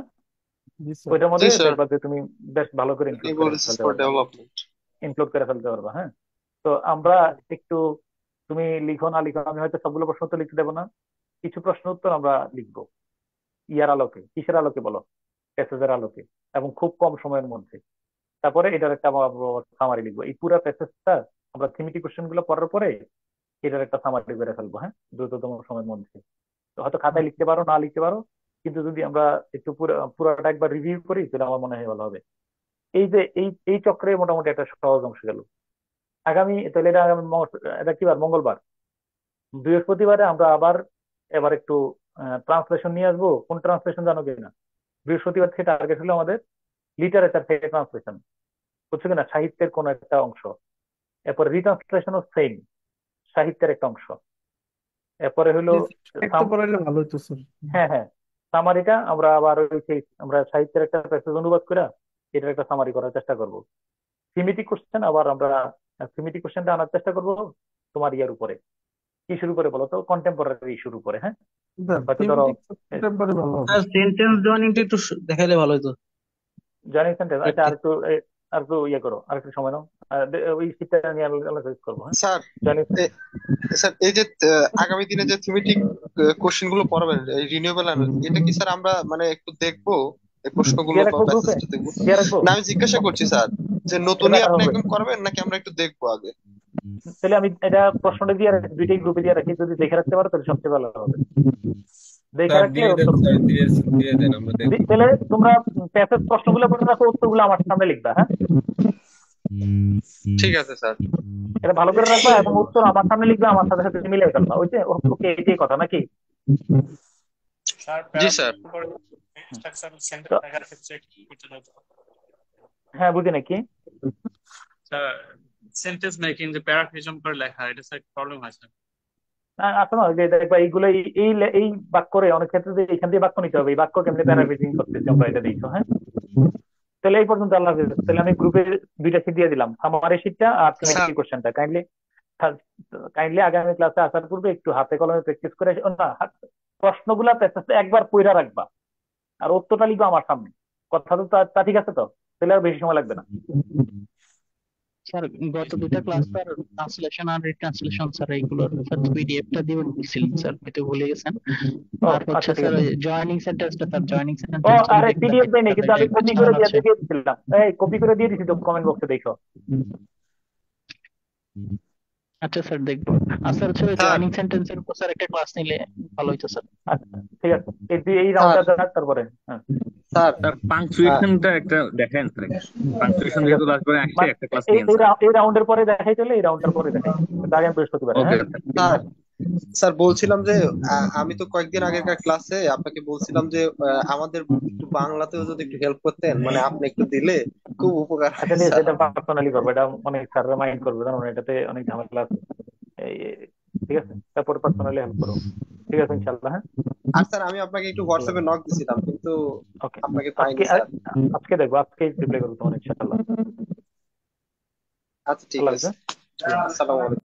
জি স্যার। ওইটার জি মধ্যে স্যার, দেখবা যে তুমি বেশ ভালো করে ইনক্লুড করে রিনিউয়েবল ফেলতে ফর পারবা, ডেভেলপমেন্ট। হ্যাঁ। তো আমরা একটু, তুমি লিখো না লিখো, আমি হয়তো সবগুলো প্রশ্ন তো লিখতে দেবো না, কিছু প্রশ্ন উত্তর আমরা লিখবো। ইয়ার আলোকে, কিসের আলোকে বলো? প্যাসেজের আলোকে, এবং খুব কম সময়ের মধ্যে। তারপরে এটার একটা সামারি লিখবো। এই পুরো প্যাসেজটা আমরা থিমেটিক কোশ্চেন গুলো পড়ার পরে এটার একটা সামারি করে ফেলবো, হ্যাঁ, দ্রুততম সময়ের মধ্যে। তো হয়তো খাতায় লিখতে পারো, না লিখতে পারো, কিন্তু যদি আমরা একটু পুরোটা একবার রিভিউ করি তাহলে আমার মনে হয় ভালো হবে। এই যে এই চক্রে মোটামুটি একটা সহজ অংশ গেল। আগামী তাহলে এটা কি বার? মঙ্গলবার। বৃহস্পতিবারে আমরা আবার এবার একটু ট্রান্সলেশন নিয়ে আসবো। কোন ট্রান্সলেশন জানো কিনা? বৃহস্পতিবার থেকে টার্গেট হলো আমাদের লিটারেচার থেকে ট্রান্সলেশন, বুঝছো কিনা, সাহিত্যের কোন একটা অংশ। এরপরে রিট্রান্সলেশনও সেম, সাহিত্যের একটা অংশ। এরপরে হলো একটা পড়াইলে ভালো হতো স্যার। হ্যাঁ হ্যাঁ, সামারিটা আমরা আবার আমরা সাহিত্যের একটা প্যাসেজ অনুবাদ করে এটার একটা সামারি করার চেষ্টা করব। থিমেটিক কোশ্চেন আবার আমরা থিমেটিক কোশ্চেনটা আনার চেষ্টা করব তোমার ইয়ার উপরে, কিসের উপরে বলো তো, কন্টেম্পোরারি ইস্যুর উপরে। হ্যাঁ, হয়তো ধরো ভালো হবে। সেন্টেন্স জয়েনিংটা একটু দেখাইলে ভালো হতো। জয়েনিং সেন্টেন্স, আচ্ছা আর একটু ইয়ে করো, আর একটু সময় নাও, ওই শীটটা নিয়ে আমি আলোচনা করবো। হ্যাঁ, স্যার জয়েনিং স্যার এই যে আগামী দিনে যে থিমেটিক কোশ্চেন গুলো পড়াবেন এই রিনিউয়েবল এনার্জি, এটা কি স্যার আমরা মানে একটু দেখবো এই প্রশ্নগুলো দিয়ে বা রাখবো গ্রুপে, প্যাসেজটা দেখবো? দিয়ে রাখবো, না আমি জিজ্ঞাসা করছি স্যার যে এটা নতুনই দেখা আপনি হবে। একদম করবেন নাকি আমরা একটু দেখবো আগে? তাহলে আমি এটা প্রশ্নটা দিয়ে দুইটাই গ্রুপে দিয়ে রাখি, যদি দেখে রাখতে পারো তাহলে সবচেয়ে ভালো হবে। দেখে স্যার রাখলে দিয়ে দেন, উত্তর, স্যার দিয়ে দেন, আমরা দেখবো। তাহলে তোমরা প্যাসেজ প্রশ্নগুলো পড়ে রাখো, উত্তরগুলো আমার সামনে লিখবা। হ্যাঁ, ঠিক আছে স্যার। এটা ভালো করে রাখবা এবং উত্তর আমার সামনে লিখবা, আমার সাথে সাথে মিলিয়ে ফেলবা। ওই যে ওকে, এটাই কথা নাকি? জি স্যার। তো হ্যাঁ, বুঝি নাকি? সেন্টেন্স মেকিং যে প্যারাফ্রেজম করে লেখা, এটা স্যার প্রবলেম হয় স্যার। আসলে না, যে দেখবা এইগুলো এই বাক্যরে অনেক ক্ষেত্রে যে এখান দিয়ে বাক্য নিতে হবে, এই বাক্য কেমনি প্যারাফ্রেজিং করতেছি আমরা, এটা দেখো। হ্যাঁ, তাহলে এই পর্যন্ত আল্লাহ হাফেজ। তাহলে আমি গ্রুপে দুইটা শীট দিয়ে দিলাম, সামারি শীটটা আর থিমেটিক কোশ্চেনটা। কাইন্ডলি আগামী ক্লাসে আসার পূর্বে একটু হাতে কলমে প্র্যাকটিস করে না, প্রশ্নগুলা একবার পড়া রাখবা আর উত্তরটা লিখবা আমার সামনে। কথা তো তা ঠিক আছে তো? তাহলে আর বেশি সময় লাগবে না। স্যার গত দুইটা ক্লাস স্যার ট্রান্সলেশন আর রিট্রান্সলেশন স্যার এইগুলোর স্যার পিডিএফটা দিবেন বলছিলেন স্যার, হয়তো ভুলে গেছেন। আর হচ্ছে আচ্ছা ঠিক স্যার আছে। জয়েনিং সেন্টেন্সটা স্যার জয়েনিং ও সেন্টেন্সটা আরে দেখবেন পিডিএফ দেয়নি, কিন্তু আমি একটা কপি করে ঝামেলা দিয়ে আছে। দিয়েছিলাম। এই কপি করে দিয়ে দিছি তো, কমেন্ট বক্সে দেখো। আচ্ছা স্যার দেখবো। আর স্যার হচ্ছে স্যার জয়েনিং সেন্টেন্সের উপর স্যার একটা ক্লাস নিলে ভালো হতো স্যার। আচ্ছা ঠিক আছে, এই স্যার রাউন্ডটা যাক, তারপরে হ্যাঁ স্যার স্যার পাংচুয়েশনটা একটা দেখেন, পাংচুয়েশন ঠিক যেহেতু আছে। আসবে আসছে একটা ক্লাস নিয়েন স্যার। এই রাউন্ডের পরে দেখাই, চলে এই রাউন্ডের পরে দেখাই, আগামী বৃহস্পতিবার। ওকে হ্যাঁ স্যার স্যার বলছিলাম যে আমি তো কয়েকদিন আগেকার ক্লাসে আপনাকে বলছিলাম যে আমাদের একটু বাংলাতেও যদি একটু হেল্প করতেন, মানে আপনি একটু দিলে খুব উপকার হয় আচ্ছা ঠিক আছে, স্যার। এটা পার্সোনালি করবো, এটা অনেক স্যাররা মাইন্ড করবে, জানো না, এটাতে অনেক ঝামেলা আছে। ঠিক আছে, তারপরে পার্সোনালি হেল্প করবো। ঠিক আছে ইনশাল্লাহ। হ্যাঁ, আর স্যার আমি আপনাকে একটু হোয়াটসঅ্যাপে নক দিছিলাম কিন্তু ওকে, আপনাকে আজকে পাইনি স্যার। আজকে দেখবো, আজকে রিপ্লাই করবো তোমার ইনশাল্লাহ। আচ্ছা ঠিক আল্লাহ আছে। হাফেজ। আসসালামু আলাইকুম।